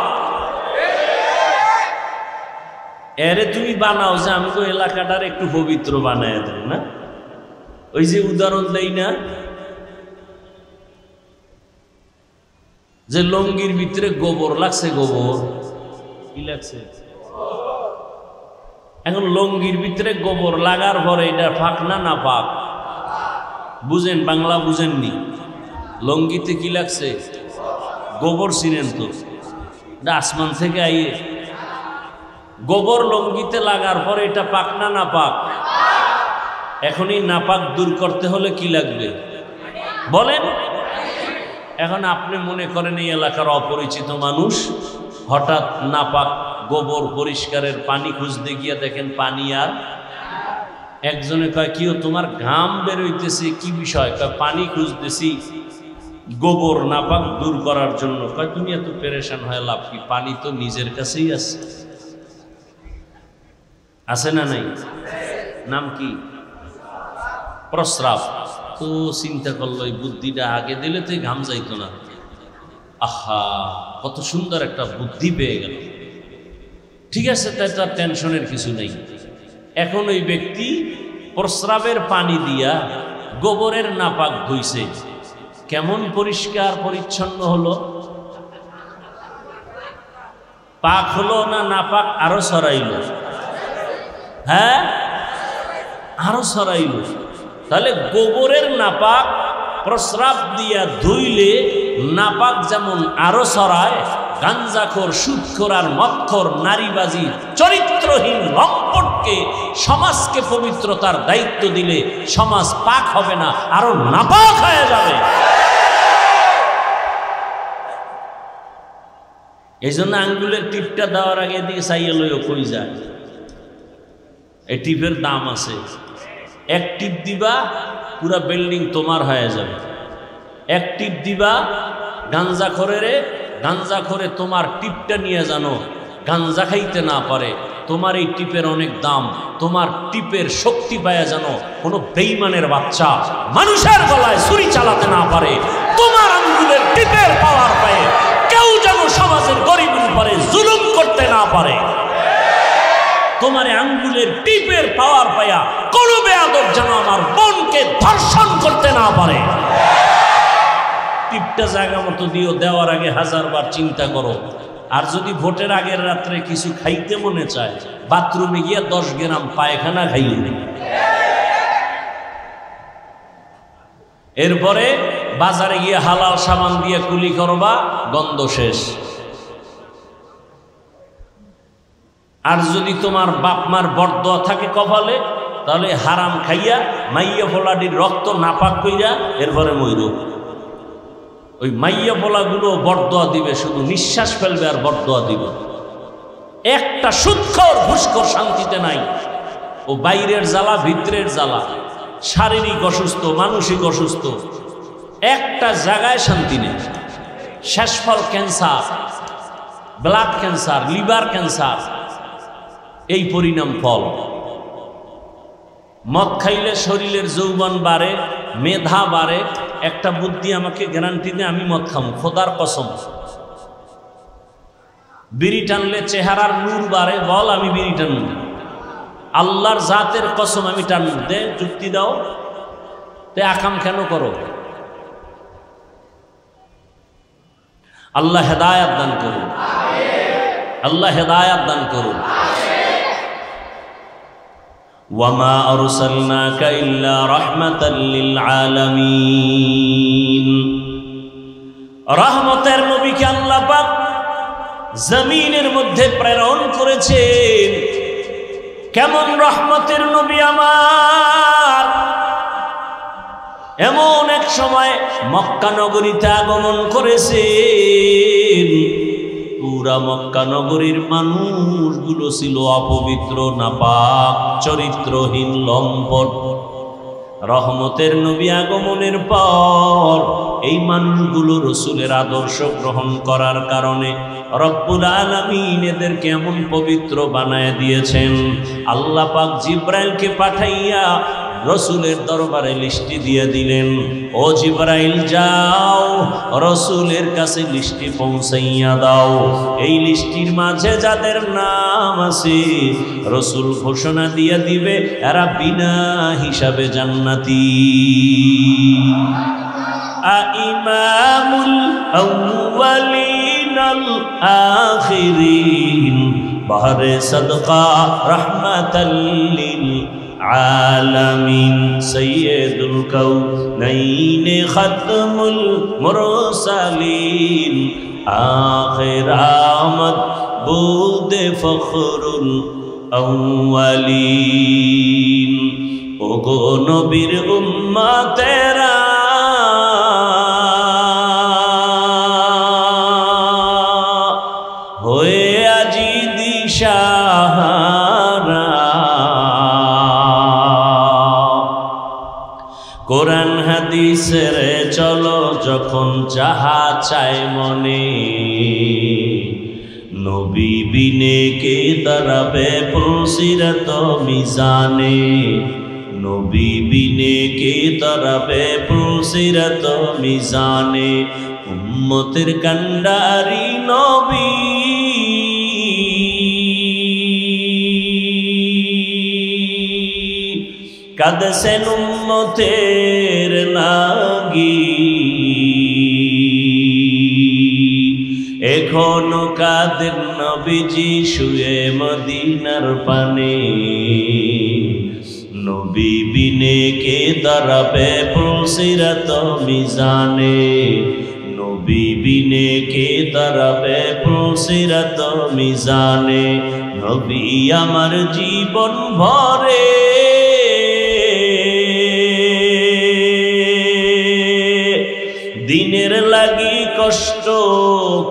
A: এরে তুমি বানাও যে আমি তো এলাকাটার একটু পবিত্র বানায় দেয় না। ওই যে উদাহরণ দেই না, যে লঙ্গির ভিতরে গোবর লাগছে, গোবর কি লাগছে, এখন লঙ্গির ভিতরে গোবর লাগার পরে এটা পাক না না পাক? বুঝেন, বাংলা বুঝেননি? লঙ্গিতে কি লাগছে? গোবর। চিনেন তো? এটা আসমান থেকে আইয়ে গোবর লঙ্গিতে লাগার পরে এটা পাক না না পাক? এখনই নাপাক দূর করতে হলে কি লাগবে বলেন? এখন আপনি মনে করেন এই এলাকার অপরিচিত মানুষ, হঠাৎ নাপাক গোবর পরিষ্কারের পানি খুঁজতে গিয়ে দেখেন পানি আর, একজনে কয় কিও তোমার ঘাম বেরোইতেছে, কি বিষয়? কয় পানি খুঁজতেছি গোবর নাপাক দূর করার জন্য। কয় তুমি এত পেরেশান হয়ে লাভ কি, পানি তো নিজের কাছেই আছে। আছে না নাই? নাম কি? প্রস্রাব। তো চিন্তা করলো এই বুদ্ধিটা আগে দিলে তো ঘাম যাইতো না। আহা, কত সুন্দর একটা বুদ্ধি পেয়ে গেল। ঠিক আছে, তাই তার টেনশনের কিছু নেই। এখন ওই ব্যক্তি প্রস্রাবের পানি দিয়া গোবরের নাপাক ধুইছে, কেমন পরিষ্কার পরিচ্ছন্ন হলো? পাক হলো না নাপাক আরো ছড়াইল? হ্যাঁ, আরো ছড়াইল। তাহলে গোবরের নাপাক প্রস্রাব দিয়া ধুইলে নাপাক যেমন আরো ছড়ায়, গাঞ্জাখোর, সুদখোর আর মদখোর, নারীবাজি, চরিত্রহীন লম্পটকে সমাজকে পবিত্রতার দায়িত্ব দিলে সমাজ পাক হবে না, আরো নাপাক হয়ে যাবে। এই জন্য আঙ্গুলের টিপটা দেওয়ার আগে দিয়ে চাইয়ে লইও কই যায়। এই টিপের দাম আছে, এক টিপ দিবা পুরা বিল্ডিং তোমার হয়ে যাবে। এক টিপ দিবা গাঞ্জাখোরেরে, গাঞ্জাখোরে তোমার টিপটা নিয়ে জানো গাঞ্জা খাইতে না পারে, তোমার এই টিপের অনেক দাম, তোমার টিপের শক্তি পায় জানো কোনো বেঈমানের বাচ্চা মানুষের গলায় ছুরি চালাতে না পারে, তোমার আঙ্গুলের টিপের পাওয়ার পায় কেউ যেন সমাজের গরিবের উপরে জুলুম করতে না পারে। তোমার আঙ্গুলের টিপের পাওয়ার পায়া কোনো বেয়াদব যেন আমার বোনকে ধর্ষণ করতে না পারে। টিপটা জায়গা মতো দিও, দেওয়ার আগে 1000 বার চিন্তা করো। আর যদি ভোটের আগের রাত্রে কিছু খাইতে মনে চায়, বাথরুমে গিয়ে 10 গ্রাম পায়খানা খাইও। এরপরে বাজারে গিয়ে হালাল সামান দিয়ে কুলি করবা, গন্ধ শেষ। আর যদি তোমার বাপ মার বরদোয়া থাকে কপালে, তাহলে হারাম খাইয়া মাইয়া ফোলাটির রক্ত নাপাক কইরা এরপরে মইরো। ওই মাইয়া ফোলাগুলো বরদোয়া দিবে, শুধু নিঃশ্বাস ফেলবে আর বরদোয়া দিবে। একটা সুদখোর ঘুষখোর শান্তিতে নাই। ও বাইরের জ্বালা, ভিতরের জ্বালা, শারীরিক অসুস্থ, মানসিক অসুস্থ, একটা জায়গায় শান্তি নেই। শেষফল cancer, blood cancer, liver cancer, এই পরিণাম ফল। মদ খাইলে শরীরের যৌবন বাড়ে, মেধা বাড়ে। একটা বুদ্ধি আমাকে গ্যারান্টি দেয়, আমি মদ খাবো, খোদার কসম। বিড়ি টানলে চেহারার নূর বাড়ে, বল আমি বিড়ি টানব। আল্লাহর জাতের কসম আমি টানব। দে যুক্তি দাও, তে আকাম কেন করো? আল্লাহ হেদায়াত দান করুন, আল্লাহ হেদায়াত দান করুন। ওয়ামা আরসালনাকা ইল্লা রাহমাতাল লিল আলামিন। রহমতের নবীকে আল্লাহ পাক জমিনের মধ্যে প্রেরণ করেছেন। কেমন রহমতের নবী আমার! এমন এক সময় মক্কা নগরীতে আগমন করেছেন। পুরা মক্কা নগরীর মানুষগুলো ছিল অপবিত্র, নাপাক, চরিত্রহীন, লম্পট। রহমতের নবী আগমনের পর এই মানুষগুলো রসুলের আদর্শ গ্রহণ করার কারণে রব্বুল আলামিন এদেরকে এমন পবিত্র বানায় দিয়েছেন। আল্লাহ পাক জিব্রাইলকে পাঠাইয়া রসুলের দরবারে লিস্টি দিয়ে দিলেন, ও জিব্রাইল যাও রসুলের কাছে লিস্টি পৌঁছাইয়া দাও। এই লিস্টির মাঝে যাদের নাম আছে রসুল ঘোষণা দিয়ে দিবে এরা বিনা হিসাবে জান্নাতি। ইমামুল আউয়ালিন আল আখিরিন বাহরে সাদকা রাহমাতাল লিল আলামিন সাইয়্যিদুল কাউনাইন খাতমুল মুরসালিন আখির আমদ বুদে ফখরুল আউয়ালিন। ওগো নবীর উম্মতেরা হয়ে আজি দিশাহারা, কোরআন হাদিসের চলো যখন যাহা চায় মনে, নবী বিনে কে দাঁড়াবে পুলসিরাত মিজানে, নবী বিনে কে দাঁড়াবে পুলসিরাত মিজানে। উম্মতের কান্ডারি নবী কাঁদছেন উম্মতের লাগি, এখনো কাঁদেন নবীজি শুয়ে মদিনার পানে, নবী বিনে কে দাঁড়াবে পুলসিরাত মিজানে, নবী বিনে কে দাঁড়াবে পুলসিরাত মিজানে। নবী আমার জীবন ভরে দিনের লাগি কষ্ট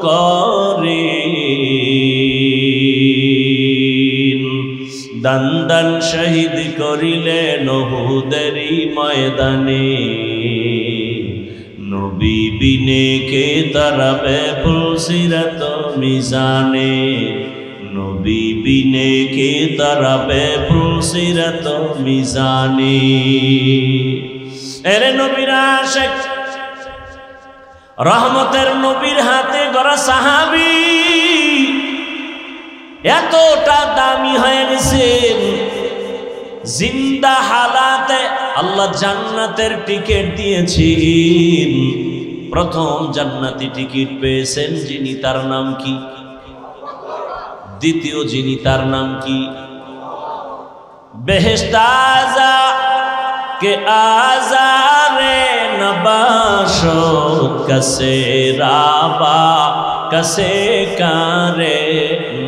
A: করে, দান দান শহীদ করিলেন উহুদেরই ময়দানে, নবী বিনে কে দাঁড়াবে পুলসিরাত মিজানে, নবী বিনে কে দাঁড়াবে পুলসিরাত মিজানে। এরে নবীর আশিক রহমতের নবীর হাতে গড়া সাহাবী এতটা দামি হয়ে গেছেন, জিন্দা হালাতে আল্লাহ জান্নাতের টিকিট দিয়েছেন। প্রথম জান্নাতি টিকিট পেয়েছেন যিনি, তার নাম কি? দ্বিতীয় যিনি, তার নাম কি? বেহেশত আযা কে আজারে নবাশো কসে রাবা কসে কারে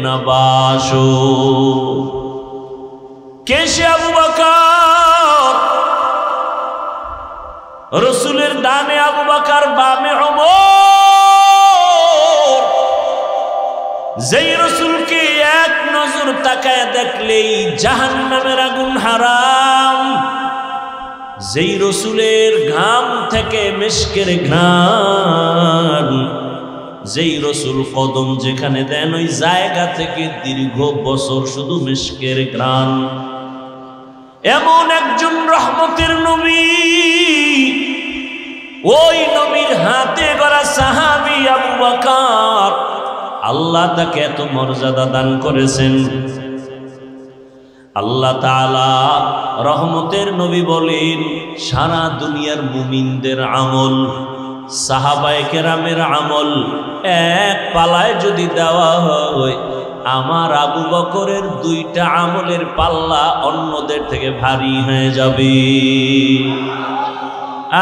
A: নবাশো। কেশে আবু বকর, রসুলের ডানে আবু বকর, বামে ওমর। যেই রসুলকে এক নজর তাকায় দেখলেই জাহান্নামের আগুন হারাম, যেই রসুলের ঘাম থেকে মিশকের ঘ্রাণ, যেই রসুল কদম যেখানে দেন ওই জায়গা থেকে দীর্ঘ বছর শুধু মিশকের ঘ্রাণ। এমন একজন রহমতের নবী, ওই নবীর হাতে গড়া সাহাবী আবু বকর, আল্লাহ তাকে এত মর্যাদা দান করেছেন। আল্লাহ তাআলা রহমতের নবী বলেন, সারা দুনিয়ার মুমিনদের আমল, সাহাবায়ে কেরামের আমল এক পালায় যদি দেওয়া হয়, আমার আবু বকরের দুইটা আমলের পাল্লা অন্যদের থেকে ভারী হয়ে যাবে।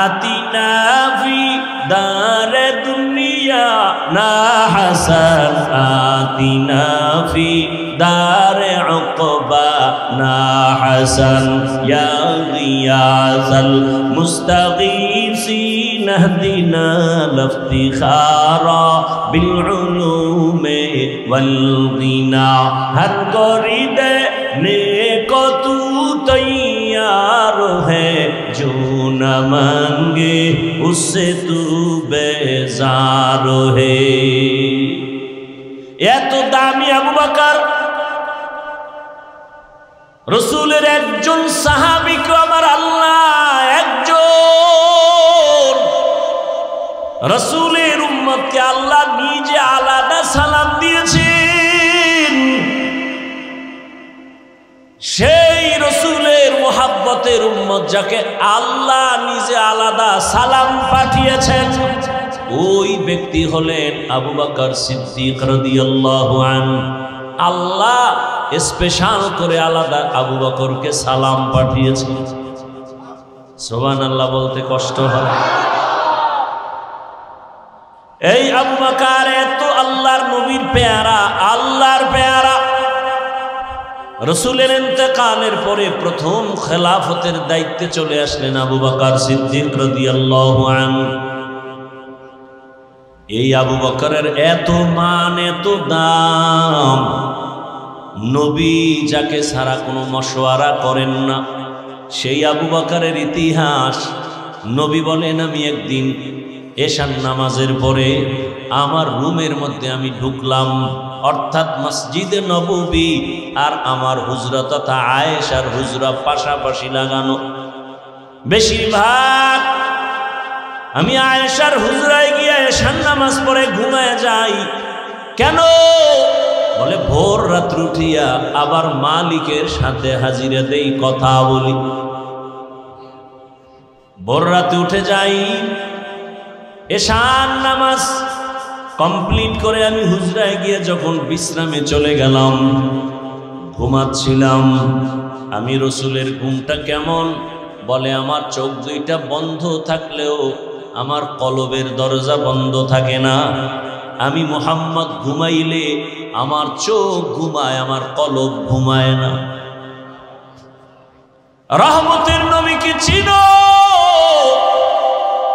A: আতিনা ফি দারে দুনিয়া না হাসান, আতিনা ফি দারে উকবা না হাসান, ইয়া গিয়াসাল মুস্তাগীসিন ইহদিনা লিফতিখারা বিল উলুমে ওয়াল গিনা। হর করি দে নেক তু তৈয়ার है जो न मांगे उससे तू बेजार है। এত দামি আবু বকর, রাসূলের একজন সাহাবীকে আমার আল্লাহ একজন রাসূলের উম্মতকে আল্লাহ নিজে আলাদা সালাম দিয়েছেন। সেই রাসূলের মুহাব্বতের উম্মত যাকে আল্লাহ নিজে আলাদা সালাম পাঠিয়েছেন, ওই ব্যক্তি হলেন আবু বকর সিদ্দিক রাদিয়াল্লাহু আনহু। আল্লাহ স্পেশাল করে আলাদা আবু বকরকে সালাম পাঠিয়েছেন। সুবহানাল্লাহ বলতে কষ্ট হয়। এই আবু বকর এত আল্লাহর নবীর পেয়ারা, আল্লাহর পেয়ারা। রাসূলের ইন্তেকালের পরে প্রথম খেলাফতের দায়িত্বে চলে আসলেন আবু বকর সিদ্দিক রাদিয়াল্লাহু আনহু। এই আবু বকরের এত মান, এত দাম, নবী যাকে ছাড়া কোনো মশওয়ারা করেন না, সেই আবু বকরের ইতিহাস। নবী বলেন, আমি একদিন এশার নামাজের পরে আমার রুমের মধ্যে আমি ঢুকলাম, অর্থাৎ মসজিদে নববী আর আমার হুজরা তথা আয়েশার হুজরা পাশাপাশি লাগানো। বেশিরভাগ আমি আয়েশার হুজরায় গিয়ে এশার নামাজ পড়ে ঘুমায় যাই। কেন? বলে ভোর রাত উঠিয়া আবার মালিকের সাথে হাজিরা দেই, কথা বলি। ভোর রাতে উঠে যাই, এশার নামাজ কমপ্লিট করে আমি হুজরায় গিয়ে যখন বিশ্রামে চলে গেলাম, ঘুমাচ্ছিলাম। আমি রাসূলের ঘুমটা কেমন? বলে আমার চোখ দুইটা বন্ধ থাকলেও আমার কলবের দরজা বন্ধ থাকে না। আমি মুহাম্মদ ঘুমাইলে আমার চোখ ঘুমায়, আমার কলব ঘুমায় না। রহমতের নবীকে চিনো?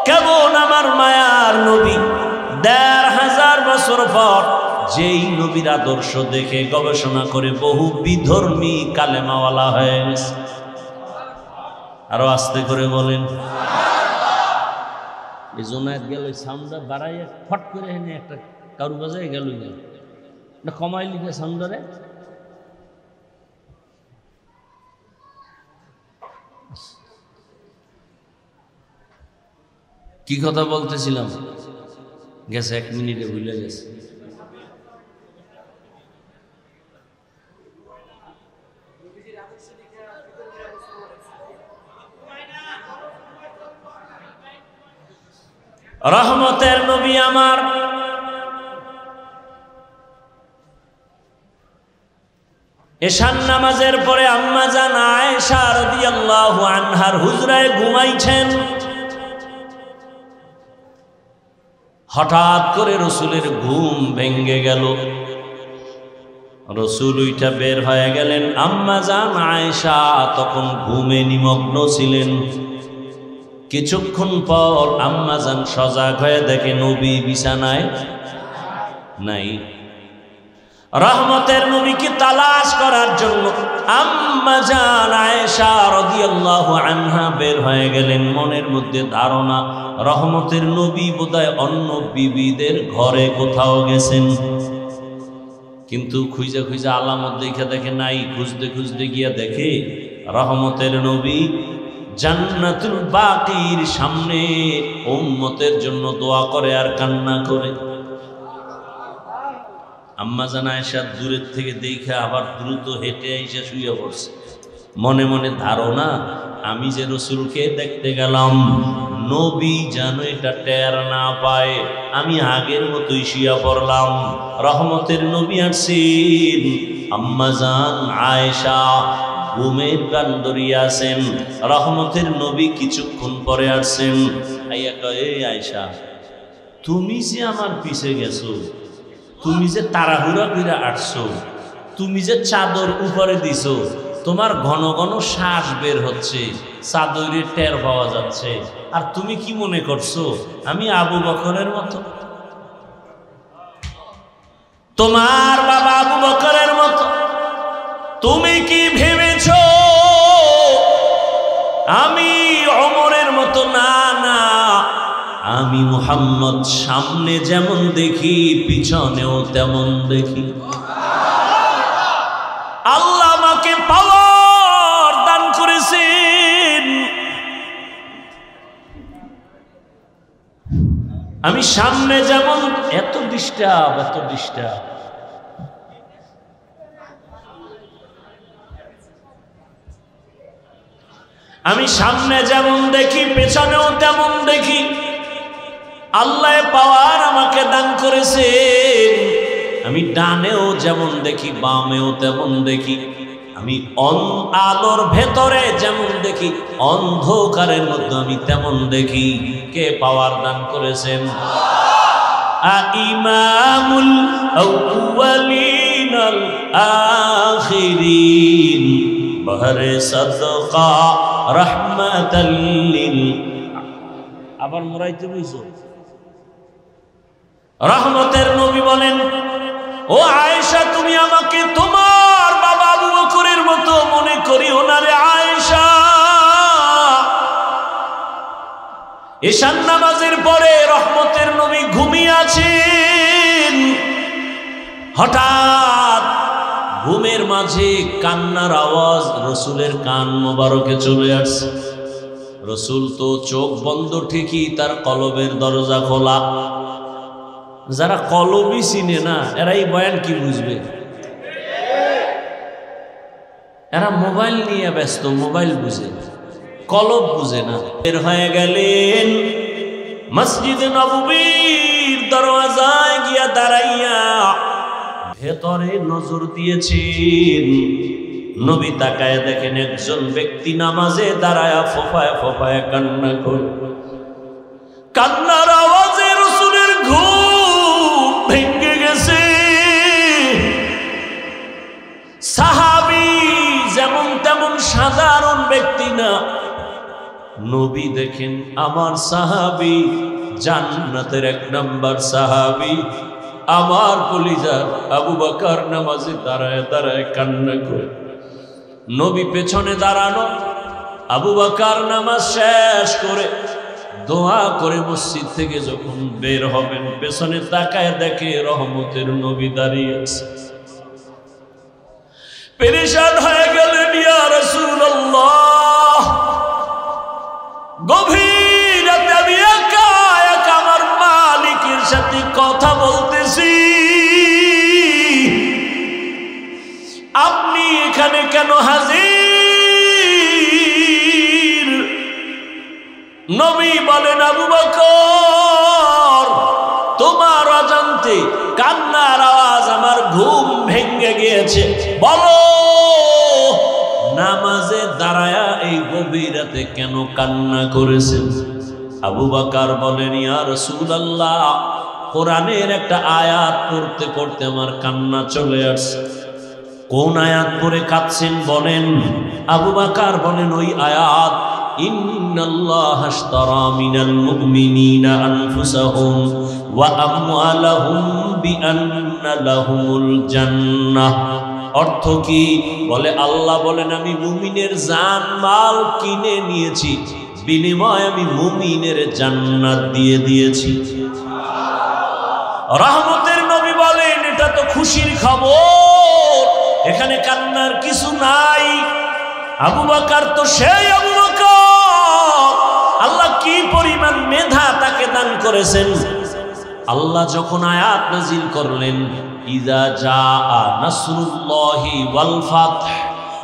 A: কেমন আমার মায়ার নবী। ১৫০০ বছর পর যেই নবীর আদর্শ দেখে গবেষণা করে বহু বিধর্মী কালেমাওয়ালা হয়ে গেছে। আরো আস্তে করে বলেন। এই জোনায়েত গেল, সাউন্ডটা বাড়াইয়া ফট করে এনে একটা কারু বাজায় গেল, কমাই লিখে সাউন্ডারে। কি কথা বলতেছিলাম? গেছে 1 মিনিটে ভুলে গেছে। রহমতের নবী আমার এশার নামাজের পরে আম্মা জান আয়েশা রাদিয়াল্লাহু আনহার হুজরায় ঘুমাইছেন। হঠাৎ করে রাসূলের ঘুম ভেঙ্গে গেল। রাসূল উইঠা বের হয়ে গেলেন। আম্মা জান আয়েশা তখন ঘুমে নিমগ্ন ছিলেন। কিছুক্ষণ পর আম্মা জান সজাগ হয়ে দেখে নবী বিছানায় নাই। রহমতের নবীকে তালাশ করার জন্য আম্মা জান আয়েশা রাদিয়াল্লাহু আনহা বের হয়ে গেলেন। মনের মধ্যে ধারণা রহমতের নবী বোধহয় অন্য বিবিদের ঘরে কোথাও গেছেন, কিন্তু খুঁজে খুঁজে আলামত দেখে দেখে নাই। খুঁজতে খুঁজতে গিয়া দেখে রহমতের নবী জান্নাতুল বাকির সামনে উম্মতের জন্য দোয়া করে আর কান্না করে। আম্মা জান আয়েশা দূরের থেকে দেখে আবার দ্রুত হেঁটে এসে শুয়ে পড়ছে। মনে মনে ধারণা, আমি যে রাসূলকে দেখতে গেলাম, নবী যেন এটা টের না পায়, আমি আগের মতোই শুয়ে পড়লাম। রহমতের নবী আসছেন। আম্মা জান আয়েশা ঘুমের গান ধরিয়া আছেন। রহমতের নবী কিছুক্ষণ পরে আসছেন। আইয়া কয়, এই আয়েশা, তুমি যে আমার পিছে গেছো, তুমি যে তাড়াহুড়া করে আসছো, তুমি যে চাদর উপরে দিছো, তোমার ঘন ঘন শ্বাস বের হচ্ছে, চাদরের টের পাওয়া যাচ্ছে, আর তুমি কি মনে করছো আমি আবু বকরের মতো? তোমার বাবা আবু বকরের মতো? তুমি কি ভেবেছো আমি আমি মুহাম্মদ সামনে যেমন দেখি পিছনেও তেমন দেখি। আল্লাহ আমাকে পাওয়ার দান করেছেন, আমি সামনে যেমন এত ডিস্টার্ব আমি সামনে যেমন দেখি পেছনেও তেমন দেখি। আল্লাহ পাওয়ার আমাকে দান করেছেন, আমি ডানেও যেমন দেখি বামেও তেমন দেখি। আমি আলোর ভেতরে যেমন দেখি অন্ধকারের মধ্যে আমি তেমন দেখি। কে পাওয়ার দান করেছেন? ইমামুল আউয়ালিন আল আখিরিন বহরে সাদকা রাহমাতাল লিল। আবার মোরাইতে বুঝছো, রহমতের নবী বলেন, ও আয়েশা তুমি আমাকে তোমার বাবা আবু বকরের মতো মনে করিও না রে আয়েশা। ঈশান নামাজের পরে রহমতের নবী ঘুমিয়ে আছেন, হঠাৎ ঘুমের মাঝে কান্নার আওয়াজ রসুলের কান মোবারকে চলে আসছে। রসুল তো চোখ বন্ধ ঠিকই, তার কলবের দরজা খোলা। যারা কলবই চিনে না এরা এই বয়ান কি বুঝবে? এরা মোবাইল নিয়ে ব্যস্ত, মোবাইল বুঝে, কলব বুঝে না। বের হয়ে গেলেন, মসজিদে নববীর দরওয়াজায় গিয়া দাঁড়াইয়া ভেতরে নজর দিয়েছেন। নবী তাকায় দেখেন একজন ব্যক্তি নামাজে দাঁড়ায়া ফোফায় ফোফায় কান্না করে। কান্নার আওয়াজে রসুলের ঘুম ভেঙে গেছে। সাহাবী যেমন তেমন সাধারণ ব্যক্তি না। নবী দেখেন আমার সাহাবী জান্নাতের 1 নম্বর সাহাবী, আমার কলিজার আবু বকর নামাজে দাঁড়ায় দাঁড়ায় কান্না করে। নবী পেছনে দাঁড়ানো, আবু বকর নামাজ শেষ করে দোয়া করে মসজিদ থেকে যখন বের হবেন পেছনে তাকায় দেখে রহমতের নবী দাঁড়িয়ে আছে। পেরেশান হয়ে গেলেন, ইয়া রাসূলুল্লাহ, গভীর রাতে আমি একা একা আমার মালিকের সাথে কথা বলতেছি, আপনি এখানে কেন হাজির? নবী বলেন, আবু বকর তোমার অজান্তে কান্নার আওয়াজ আমার ঘুম ভেঙে গিয়েছে, বলো নামাজে দাঁড়ায়া এই গভীর রাতে কেন কান্না করেছেন? আবু বকর বলেন, ইয়া রাসূলুল্লাহ, কোরআনের একটা আয়াত পড়তে পড়তে আমার কান্না চলে আসছে। কোন আয়াত পড়ে কাঁদছেন বলেন? আবু বকর বলেন, ওই আয়াত, ইন্নাল্লাহা আশতারা মিনাল মুমিনিনা আনফুসাহুম ওয়া আমওয়ালাহুম বিআন্না লাহুমুল জান্নাহ। অর্থ কি? বলে আল্লাহ বলেন, আমি মুমিনের জান মাল কিনে নিয়েছি, বিনিময়ে আমি মুমিনের জান্নাত দিয়ে দিয়েছি। রহমতের নবী বলেন, এটা তো খুশির খবর, এখানে কান্নার কিছু নাই। আবু বকর তো সেই আবু বকর, আল্লাহ কি পরিমাণ মেধা তাকে দান করেছেন। আল্লাহ যখন আয়াত নাজিল করলেন, ইযা জাআ নাসরুল্লাহি ওয়াল ফাতহ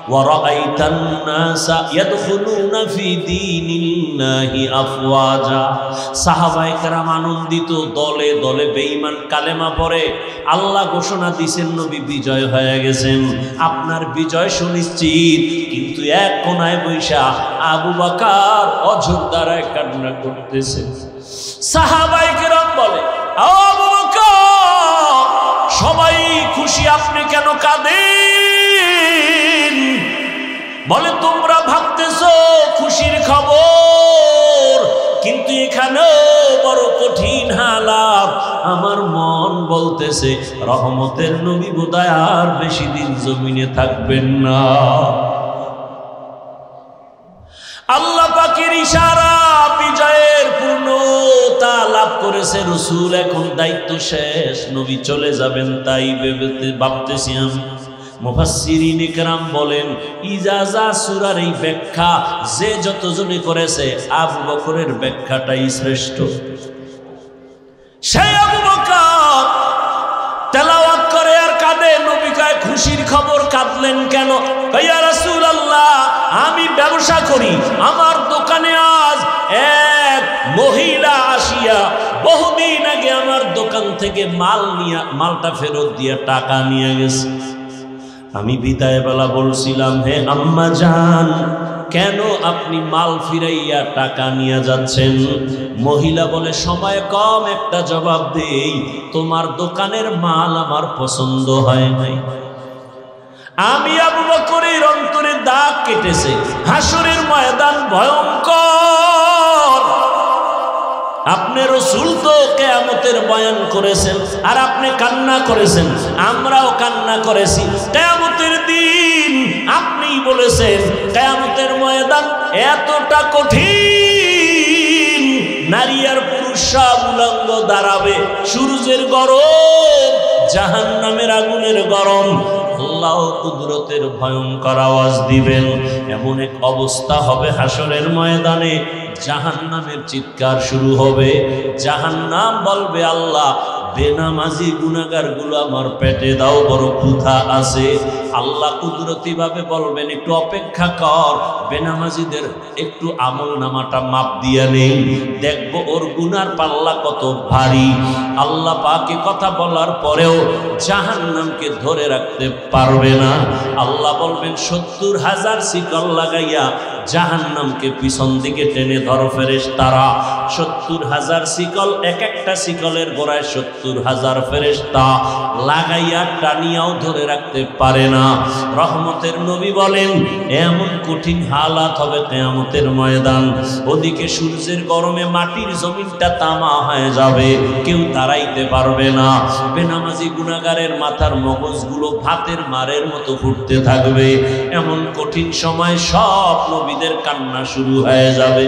A: ওয়া রাআইতান নাসা ইয়াদখুলুনা ফি দীনিল্লাহি আফওয়াজা, সাহাবায়ে কেরাম আনন্দিত, দলে দলে বেঈমান কালেমা পড়ে। আল্লাহ ঘোষণা দিয়েছেন নবী বিজয় হয়ে গেছেন, আপনার বিজয় সুনিশ্চিত। কিন্তু এক কোনায় বৈশা আবু বকর অঝোর দ্বারায় কান্না করতেছে। সাহাবায়ে কেরাম বলে, আবু বকর সবাই খুশি, আপনি কেন কাঁদেন? বলে, তোমরা ভাবতেছো খুশির খবর, কিন্তু এখানেও বড় কঠিন হালাত। আমার মন বলতেছে রহমতের নবী বোধহয় আর বেশি দিন জমিনে থাকবেন না। আল্লাহ পাকের ইশারা, বিজয়ের পূর্ণ তালা লাভ করেছে, রসুল এখন দায়িত্ব শেষ, নবী চলে যাবেন, তাই ভাবতেছি আমি। মুফাসসিরিন ইকরাম বলেন ইজাজা সূরার এই ব্যাখ্যা যে যতজনে করেছে আবু বকরের ব্যাখ্যাটাই শ্রেষ্ঠ। সেই আবু বকর তেলাওয়াত করে আর কাঁদে, নবী কয় খুশির খবর, কাঁদলেন কেন? ইয়া রাসূলুল্লাহ, আমি ব্যবসা করি, আমার দোকানে আজ এক মহিলা আসিয়া বহুদিন আগে আমার দোকান থেকে মালটা ফেরত দিয়ে টাকা নিয়ে গেছে। আমি বিদায় বেলা বলছিলাম, হে আম্মা জান, কেন আপনি মাল ফিরাইয়া টাকা নিয়ে যাচ্ছেন? মহিলা বলে, সময় কম, একটা জবাব দেই, তোমার দোকানের মাল আমার পছন্দ হয় নাই। আমি আবু বকরের অন্তরে দাগ কেটেছে। হাসরের ময়দান ভয়ঙ্কর। আপনি রাসূল তো কিয়ামতের বয়ান করেছেন আর আপনি কান্না করেছেন, আমরাও কান্না করেছি। কিয়ামতের দিন আপনি বলেছেন কিয়ামতের ময়দান এতটা কঠিন, নারী আর পুরুষ সব উলঙ্গ দাঁড়াবে, সূর্যের গরম, জাহান্নামের আগুনের গরম, আল্লাহ কুদরতের ভয়ঙ্কর আওয়াজ দিবেন। এমন এক অবস্থা হবে হাসরের ময়দানে, জাহান্নামের চিৎকার শুরু হবে। জাহান্নাম বলবে, আল্লাহ বেনামাজি গুনাহগার গুলো আমার পেটে দাও, বড় ক্ষুধা আছে। আল্লাহ কুদরতি ভাবে বলবেন, একটু অপেক্ষা কর, বেনামাজিদের একটু আমল নামাটা মাপ দিয়ে নেই, দেখবো ওর গুনার পাল্লা কত ভারী। আল্লাহ পাকে কথা বলার পরেও জাহান্নামকে ধরে রাখতে পারবে না। আল্লাহ বলবেন ৭০,০০০ শিকল লাগাইয়া জাহান্নামকে পিছন দিকে টেনে ধরো ফেরেশতারা। ৭০,০০০ শিকল, এক একটা শিকলের গোড়ায় ৭০,০০০ ফেরেশতা লাগাইয়া টানিয়াও ধরে রাখতে পারে না। রহমতের নবী বলেন, এমন কঠিন হালাত হবে কিয়ামতের ময়দান, ওদিকে সূর্যের গরমে মাটির জমিনটা তামা হয়ে যাবে, কেউ তাড়াইতে পারবে না। বেনামাজি গুনাহগারের মাথার মগজগুলো ভাতের মারের মতো ফুটতে থাকবে। এমন কঠিন সময় সব নবীদের কান্না শুরু হয়ে যাবে।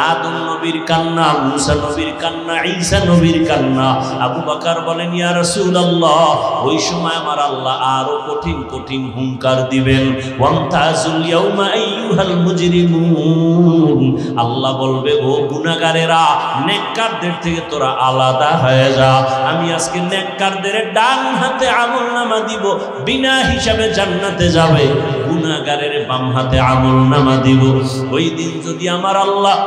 A: আদম নবীর কান্না, মুসা নবীর কান্না, ঈসা নবীর কান্না। আবু বকর বলেন, ইয়া রাসূলুল্লাহ, ওই সময় আমার আল্লাহ আরো কঠিন কঠিন হুঙ্কার দিবেন। ওয়ামতাজুল ইয়াউমা আইয়ুহাল মুজরিমুন, আল্লাহ বলবে, ও গুনাহগারেরা, নেককারদের থেকে তোরা আলাদা হয়ে যা। আমি আজকে নেককারদের ডান হাতে আমলনামা দিব, বিনা হিসাবে জান্নাতে যাবে। গুনাহগারের বাম হাতে আমলনামা দিব। ওই দিন যদি আমার আল্লাহ,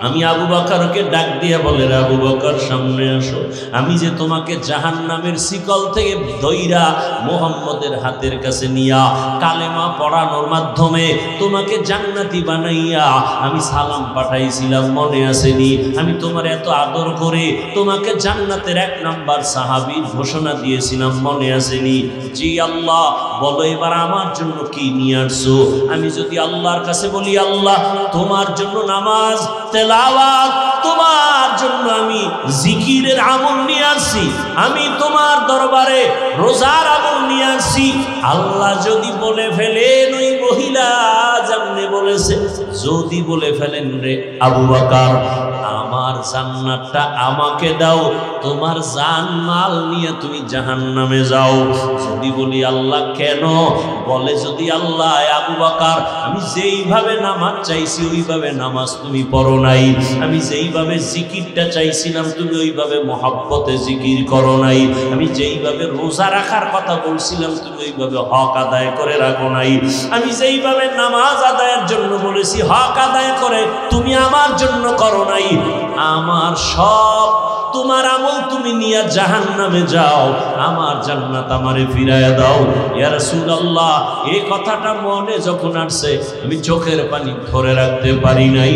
A: আমি আবু বকরকে ডাক দিয়ে বলে, আবু বকর সামনে আসো, আমি যে তোমাকে জাহান্নামের শিকল থেকে ধইরা মুহাম্মদের হাতের কাছে নিয়া কালেমা পড়ানোর মাধ্যমে তোমাকে জান্নাতি বানাইয়া আমি সালাম পাঠাইছিলাম, মনে আসেনি? আমি তোমার এত আদর করে তোমাকে জান্নাতের ১ নাম্বার সাহাবী ঘোষণা দিয়েছিলাম, মনে আসেনি? জি আল্লাহ, বলো এবার আমার জন্য কি নিয়ে আসছো? আমি যদি আল্লাহর কাছে বলি, আল্লাহ তোমার জন্য নামাজ, তেলাওয়াত, তোমার জন্য আমি জিকিরের আমল নিয়ে আসছি, আমি তোমার দরবারে রোজার আমল নিয়ে আসছি, আল্লাহ যদি বলে ফেলেন ওই মহিলা যেমনে বলেছে, যদি বলে ফেলেন, রে আবু বকর, আমার জান্নাতটা আমাকে দাও, তোমার জান মাল নিয়ে তুমি জাহান্নামে যাও। যদি বলি, আল্লাহ কেন? বলে, যদি আল্লাহ, আবু বকর, আমি যেইভাবে নামাজ চাইছি ওইভাবে নামাজ তুমি পড়ো নাই, আমি যেইভাবে জিকিরটা চাইছিলাম তুমি ওইভাবে মহব্বতে জিকির করো নাই, আমি যেইভাবে রোজা রাখার কথা বলছিলাম তুমি ওইভাবে হক আদায় করে রাখো নাই, আমি যেইভাবে নামাজ আদায়ের জন্য বলেছি হক আদায় করে তুমি আমার জন্য করো নাই। আমার সব তোমার আমল তুমি নিয়ে জাহান্নামে যাও, আমার জান্নাত আমারে ফিরাইয়া দাও। ইয়া রাসূলুল্লাহ, এই কথাটা মনে যখন আসছে আমি চোখের পানি ধরে রাখতে পারি নাই।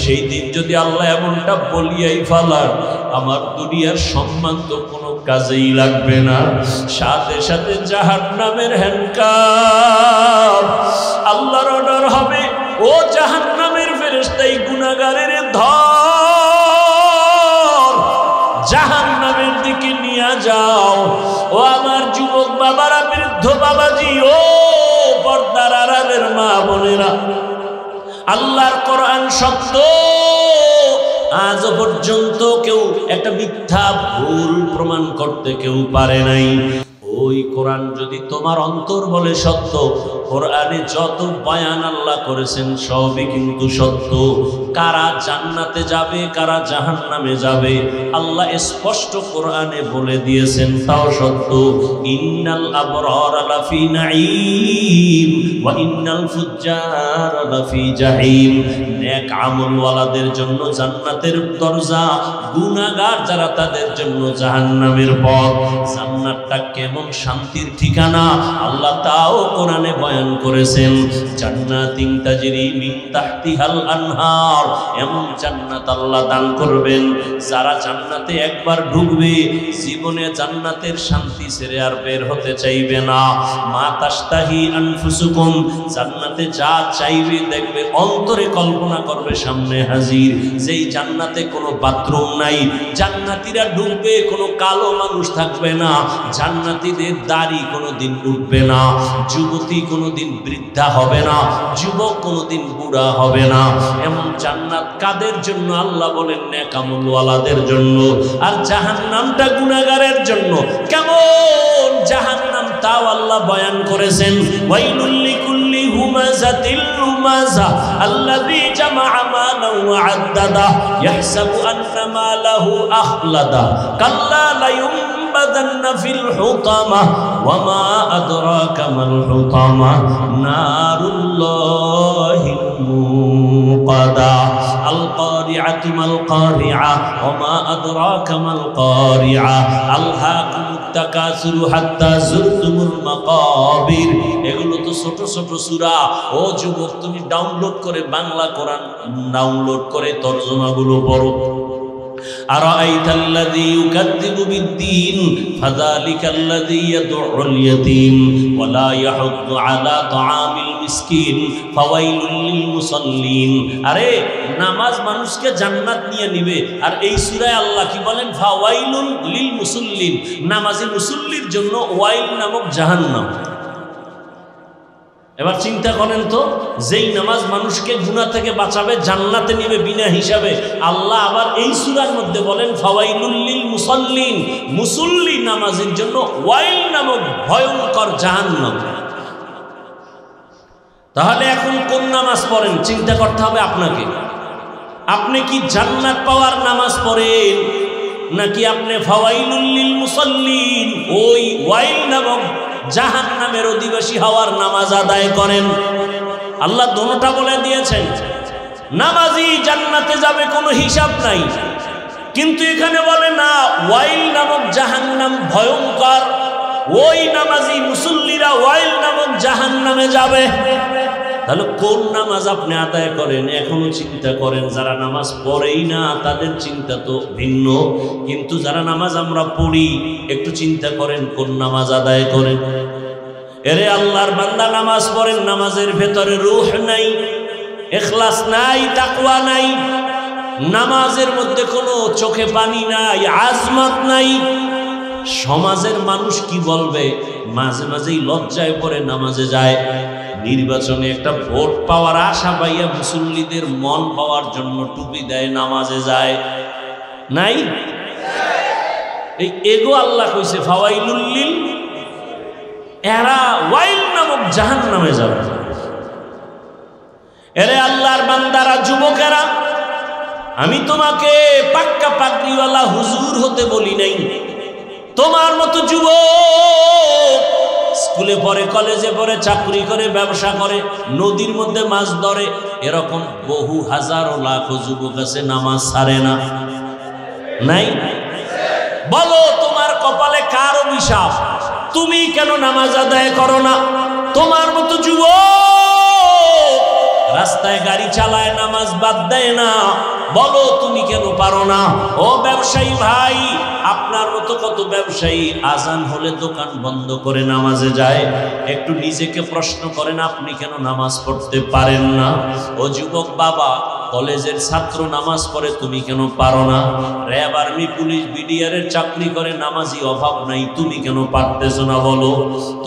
A: সেই দিন যদি আল্লাহ এমনটা বলিয়াই ফেলার, আমার দুনিয়ার সম্মান তো কোনো কাজেই লাগবে না। সাথে সাথে জাহান্নামের হ্যান্ডকাপ, আল্লাহর অর্ডার হবে, ও জাহান্নামের ফেরেশতা, এই গুনাহগারের জাহান্নামের দিকে নিয়ে যাও। ও আমার যুবক বাবারা, বৃদ্ধ বাবাজি, ও পর্দার আড়ালের মা বোনেরা, আল্লাহর কোরআন সত্য, আজও পর্যন্ত কেউ একটা মিথ্যা ভুল প্রমাণ করতে কেউ পারে নাই। ওই কোরআন যদি তোমার অন্তর বলে সত্য, কোরআনে যত বয়ান আল্লাহ করেছেন সবই কিন্তু সত্য। কারা জান্নাতে যাবে কারা জাহান্নামে যাবে আল্লাহ স্পষ্ট কোরআনে বলে দিয়েছেন, তাও সত্য। ইন্নাল আবরারা লাফি নাঈম ওয়া ইন্নাল ফুজ্জারা লাফি জাহিম। নেক আমলওয়ালাদের জন্য জান্নাতের দরজা, গুনাহগার যারা তাদের জন্য জাহান্নামের পথ। জান্নাতটা কেমন শান্তির ঠিকানা আল্লাহ তাও কোরআনে বয়ান করেছেন। জান্নাতিন তাজরি মিন তাহতিহাল আনহার, এমন জান্নাত আল্লাহ দান করবেন যারা জান্নাতে একবার ঢুকবে জীবনে জান্নাতের শান্তি ছেড়ে আর বের হতে চাইবে না। মা তাশতাহি আনফুসুকুম, জান্নাতে যা চাইবে দেখবে অন্তরে কল্পনা করবে সামনে হাজির। যেই জান্নাতে কোনো বাথরুম নাই, জান্নাতীরা ঢুকবে কোনো কালো মানুষ থাকবে না, জান্নাতীদের দাড়ি কোনোদিন উঠবে না, যুবতী কোনোদিন বৃদ্ধা হবে না, যুবক কোনোদিন বুড়া হবে না। এমন জান্নাত কাদের জন্য আল্লাহ বলেন? নেক আমলওয়ালাদের জন্য। আর জাহান্নামটা গুনাহগারের জন্য। কেমন জাহান্নাম তাও আল্লাহ বয়ান করেছেন। ওয়াইলুল লিকুল্লি হুমাযাতিল লুমাযা আল্লাযী জামাআ মালান ওয়া আদ্দাদা ইয়াহসাবু আন্না মালাহু আখলাদা কাল্লা লা ينبذن في الحطمة وما أدراك ما الحطمة نار الله الموقدة القارعة ما القارعة وما أدراك ما القارعة ألهاكم التكاثر حتى زرتم المقابر। এগুলো তো ছোট ছোট সূরা। ও যুবক, তুমি ডাউনলোড করে বাংলা কোরআন ডাউনলোড করে তরজমাগুলো পড়ো। أرأيت الذي يكذب بالدين فذلك الذي يدع اليتيم ولا يحض على طعام المسكين فويل للمصلين। আরে নামাজ মানুষকে জান্নাত নিয়ে নিবে, আর এই সূরায় আল্লাহ কি বলেন? ফাওয়াইলুল লিল মুসাল্লিন, নামাজি মুসল্লির জন্য ওয়াইল নামক জাহান্নাম। এবার চিন্তা করেন তো, যেই নামাজ মানুষকে গুনাহ থেকে বাঁচাবে, জান্নাতে নিবে বিনা হিসাবে, আল্লাহ আবার এই সূরার মধ্যে বলেন ফাওয়াইলুল লিল মুসাল্লিন, মুসল্লি নামাজের জন্য ওয়াইল নামক ভয়ঙ্কর জাহান্নাম। তাহলে এখন কোন নামাজ পড়েন চিন্তা করতে হবে আপনাকে। আপনি কি জান্নাত পাওয়ার নামাজ পড়েন, নাকি আপনি ফাওয়াইলুল লিল মুসাল্লিন ওই ওয়াইল নামক জাহান্নামের অধিবাসী হওয়ার নামাজ আদায় করেন? আল্লাহ দোনোটা বলে দিয়েছেন। নামাজি জান্নাতে যাবে কোনো হিসাব নাই, কিন্তু এখানে বলে না ওয়াইল নামক জাহান্নাম ভয়ঙ্কর, ওই নামাজি মুসল্লিরা ওয়াইল নামক জাহান্নামে যাবে। তাহলে কোন নামাজ আপনি আদায় করেন এখনো চিন্তা করেন। যারা নামাজ পড়েই না তাদের চিন্তা তো ভিন্ন, কিন্তু যারা নামাজ আমরা পড়ি একটু চিন্তা করেন কোন নামাজ আদায় করেন। এরে আল্লাহর বান্দা, নামাজ পড়েন, নামাজের ভেতরে রূহ নাই, ইখলাস নাই, তাকওয়া নাই, নামাজের মধ্যে কোনো চোখে পানি নাই, আজমত নাই। সমাজের মানুষ কি বলবে? মাঝে মাঝেই লজ্জায় পড়ে নামাজে যায়। নির্বাচনে একটা ভোট পাওয়ার আশা পাইয়া মুসল্লিদের মন পাওয়ার জন্য টুপি দেয়, নামাজে যায় নাই? এই এগো আল্লাহ কইছে ফাওয়াইলুল লিল, এরা ওয়াইল নামক জাহান্নামে যাবে। এরে আল্লাহর বান্দারা, যুবকেরা, আমি তোমাকে পাক্কা পাগড়িওয়ালা হুজুর হতে বলি নাই। তোমার মতো যুবক স্কুলে পড়ে, কলেজে পড়ে, চাকরি করে, ব্যবসা করে, নদীর মধ্যে মাছ ধরে, এরকম বহু হাজারো লাখো যুবক আছে নামাজ ছাড়ে না, নাই? বলো তোমার কপালে কার অভিশাপ? তুমি কেন নামাজ আদায় করো না? তোমার মতো যুবক রাস্তায় গাড়ি চালায়, নামাজ বাদ দেয় না, বলো তুমি কেন পারো না? ও ব্যবসায়ী ভাই, আপনার মতো কত ব্যবসায়ী আজান হলে দোকান বন্ধ করে নামাজে যায়। একটু নিজেকে প্রশ্ন করেন, আপনি কেন নামাজ পড়তে পারেন না? ও যুবক বাবা, কলেজের ছাত্র নামাজ পড়ে, তুমি কেন পারো না? র্যাব, আর্মি, পুলিশ, বিডিআরের চাকরি করে, নামাজি অভাব নাই, তুমি কেন পারতেছো না? বলো।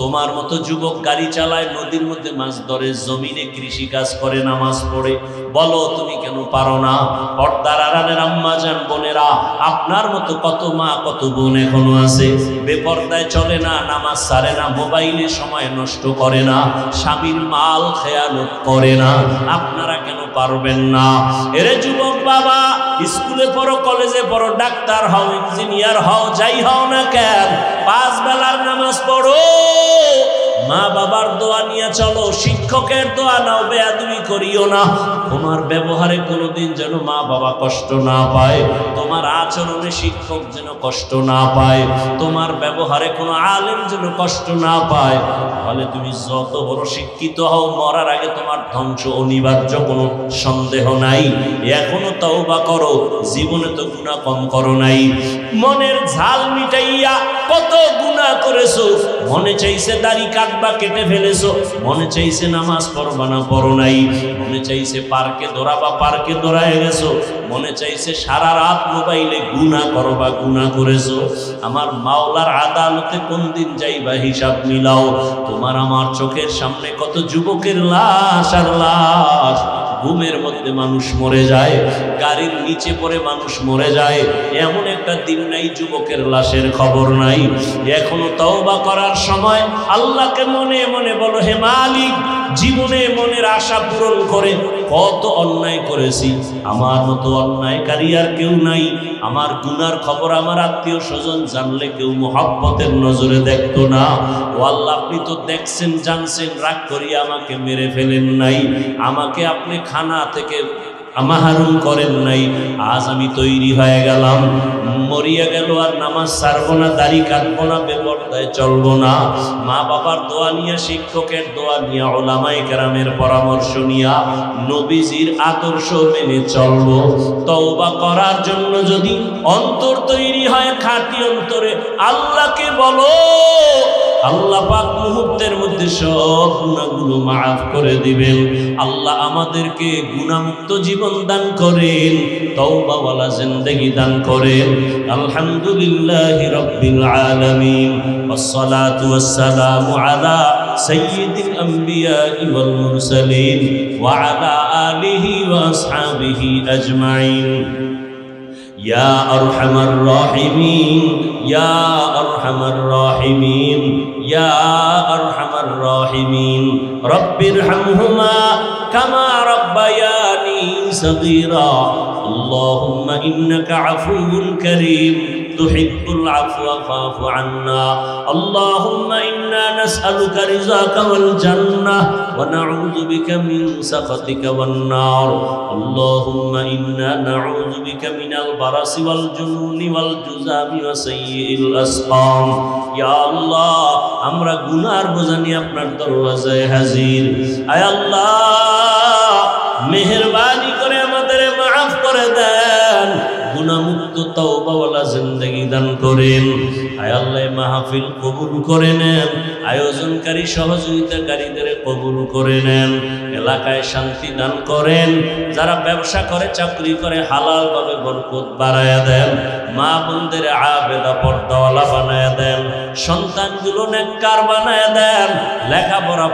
A: তোমার মতো যুবক গাড়ি চালায়, নদীর মধ্যে মাছ ধরে, জমিনে কৃষি কাজ করে, নামাজ পড়ে, বলো তুমি কেন পারো না? পর্দার আড়ালের আম্মা জান বোনেরা, আপনার মতো কত মা কত বোন এখনো আছে বেপর্দায় চলে না, নামাজ ছাড়ে না, মোবাইলে সময় নষ্ট করে না, স্বামীর মাল খেয়ালত করে না। আপনারা কেন পারবেন না? এরে যুবক বাবা, স্কুলে পড়ো, কলেজে পড়ো, ডাক্তার হও, ইঞ্জিনিয়ার হও, যাই হও না কেন, 5 বেলার নামাজ পড়ো, মা বাবার দোয়া নিয়ে চলো, শিক্ষকের দোয়া নাও, বেয়াদবি করিও না। তোমার ব্যবহারে কোনোদিন যেন মা বাবা কষ্ট না পায়, তোমার আচরণে শিক্ষক যেন কষ্ট না পায়, তোমার ব্যবহারে কোনো আলেম যেন কষ্ট না পায়। তাহলে তুমি যত বড় শিক্ষিত হও, মরার আগে তোমার ধ্বংস অনিবার্য, কোনো সন্দেহ নাই। এখনো তওবা করো, জীবনে তো গুনাহ কম করো নাই। মনের ঝাল মিটাইয়া কত গুনাহ করেছো, মনে চাইছে দাড়ি কাটবা, কেটে ফেলেছো, মনে চাইছে নামাজ পড়বা না, পড়ো নাই, মনে চাইছে পার্কে দৌড়াবা, পার্কে দৌড়ায় গেছো, মনে চাইছে সারা রাত মোবাইলে গুনাহ করবা, গুনাহ করেছো। আমার মাওলার আদালতে কোন দিন যাইবা হিসাব মিলাও। তোমার আমার চোখের সামনে কত যুবকের লাশ আর লাশ, ঘুমের মধ্যে মানুষ মরে যায়, গাড়ির নিচে পড়ে মানুষ মরে যায়, এমন একটা দিন নাই যুবকের লাশের খবর নাই। এখনো তওবা করার সময়। আল্লাহকে মনে মনে বলো, হে মালিক, জীবনে মনের আশা পূরণ করে কত অন্যায় করেছি, আমার মতো অন্যায়কারী আর কেউ নাই। আমার গুনার খবর আমার আত্মীয় স্বজন জানলে কেউ মোহাব্বতের নজরে দেখতো না। ও আল্লাহ, আপনি তো দেখছেন, জানছেন, রাগ করিয়া আমাকে মেরে ফেলেন নাই, আমাকে আপনি খানা থেকে মাহরুম করেন নাই। আজ আমি তৈরি হয়ে গেলাম, মরিয়া গেল, আর নামাজ ছাড়বো না, দাড়ি কাটবো না, বেপরদায় চলবো না, মা বাবার দোয়া নিয়ে, শিক্ষকের দোয়া নিয়ে, উলামায়ে কেরামের পরামর্শ নিয়ে, নবীজির আদর্শ মেনে চলবো। তওবা করার জন্য যদি অন্তর তৈরি হয়, খাঁটি অন্তরে আল্লাহকে বলো, আল্লাহ পাক মুহূর্তের মধ্যে সব গুনাহগুলো মাফ করে দিবেন। আল্লাহ আমাদেরকে গুনাহমুক্ত জীবন দান করেন, তওবাওয়ালা জিন্দেগি দান করেন। আলহামদুলিল্লাহি রাব্বিল আলামিন, ওয়াসসালাতু ওয়াসসালামু আলা সাইয়্যিদিল আমবিয়াই ওয়াল মুরসালিন ওয়া আলা আলিহি ওয়া আসহাবিহি আজমাইন। ইয়া আরহামার রাহিমিন, ইয়া আরহামার রাহিমিন, ইয়া আরহামার রাহিমিন। রব্বিরহামহুমা কামা রাব্বায়ানি সগীরা। আল্লাহুম্মা ইন্নাকা আফুউন কারীম তুহিব্বুল আফওয়া ফা'ফু আন্না। আল্লাহুম্মা ইন্না নাসআলুকা রিযাকা ওয়াল জান্নাহ ওয়া নাউযু বিকা মিন সাখাতিকা ওয়ান নার। আল্লাহুম্মা ইন্না নাউযু বিকা মিনাল বারাসি ওয়াল জুনুনি ওয়াল জুযামি ওয়া সাইয়্যিল আসকাম। ইয়া আল্লাহ, আমরা গুনার বোঝা নিয়ে আপনার দরওয়াজায় হাজির। আয় আল্লাহ, মেহেরবানি করে আমাদের মাফ করে দেন, গুনাহমুক্ত তওবাওয়ালা জিন্দেগি দান করেন। আয় আল্লাহ, মাহফিল কবুল করে নেন, আয়োজনকারী সহযোগিতাকারীদের কবুল করে নেন, এলাকায় শান্তি দান করেন, যারা ব্যবসা করে, চাকরি করে, হালাল ভাবে বরকত বাড়ায়া দেন, মা বোনদের আবেদা পর্দাওয়ালা বানায়া দেন, সন্তানগুলো নেককার বানায়া দেন, লেখাপড়া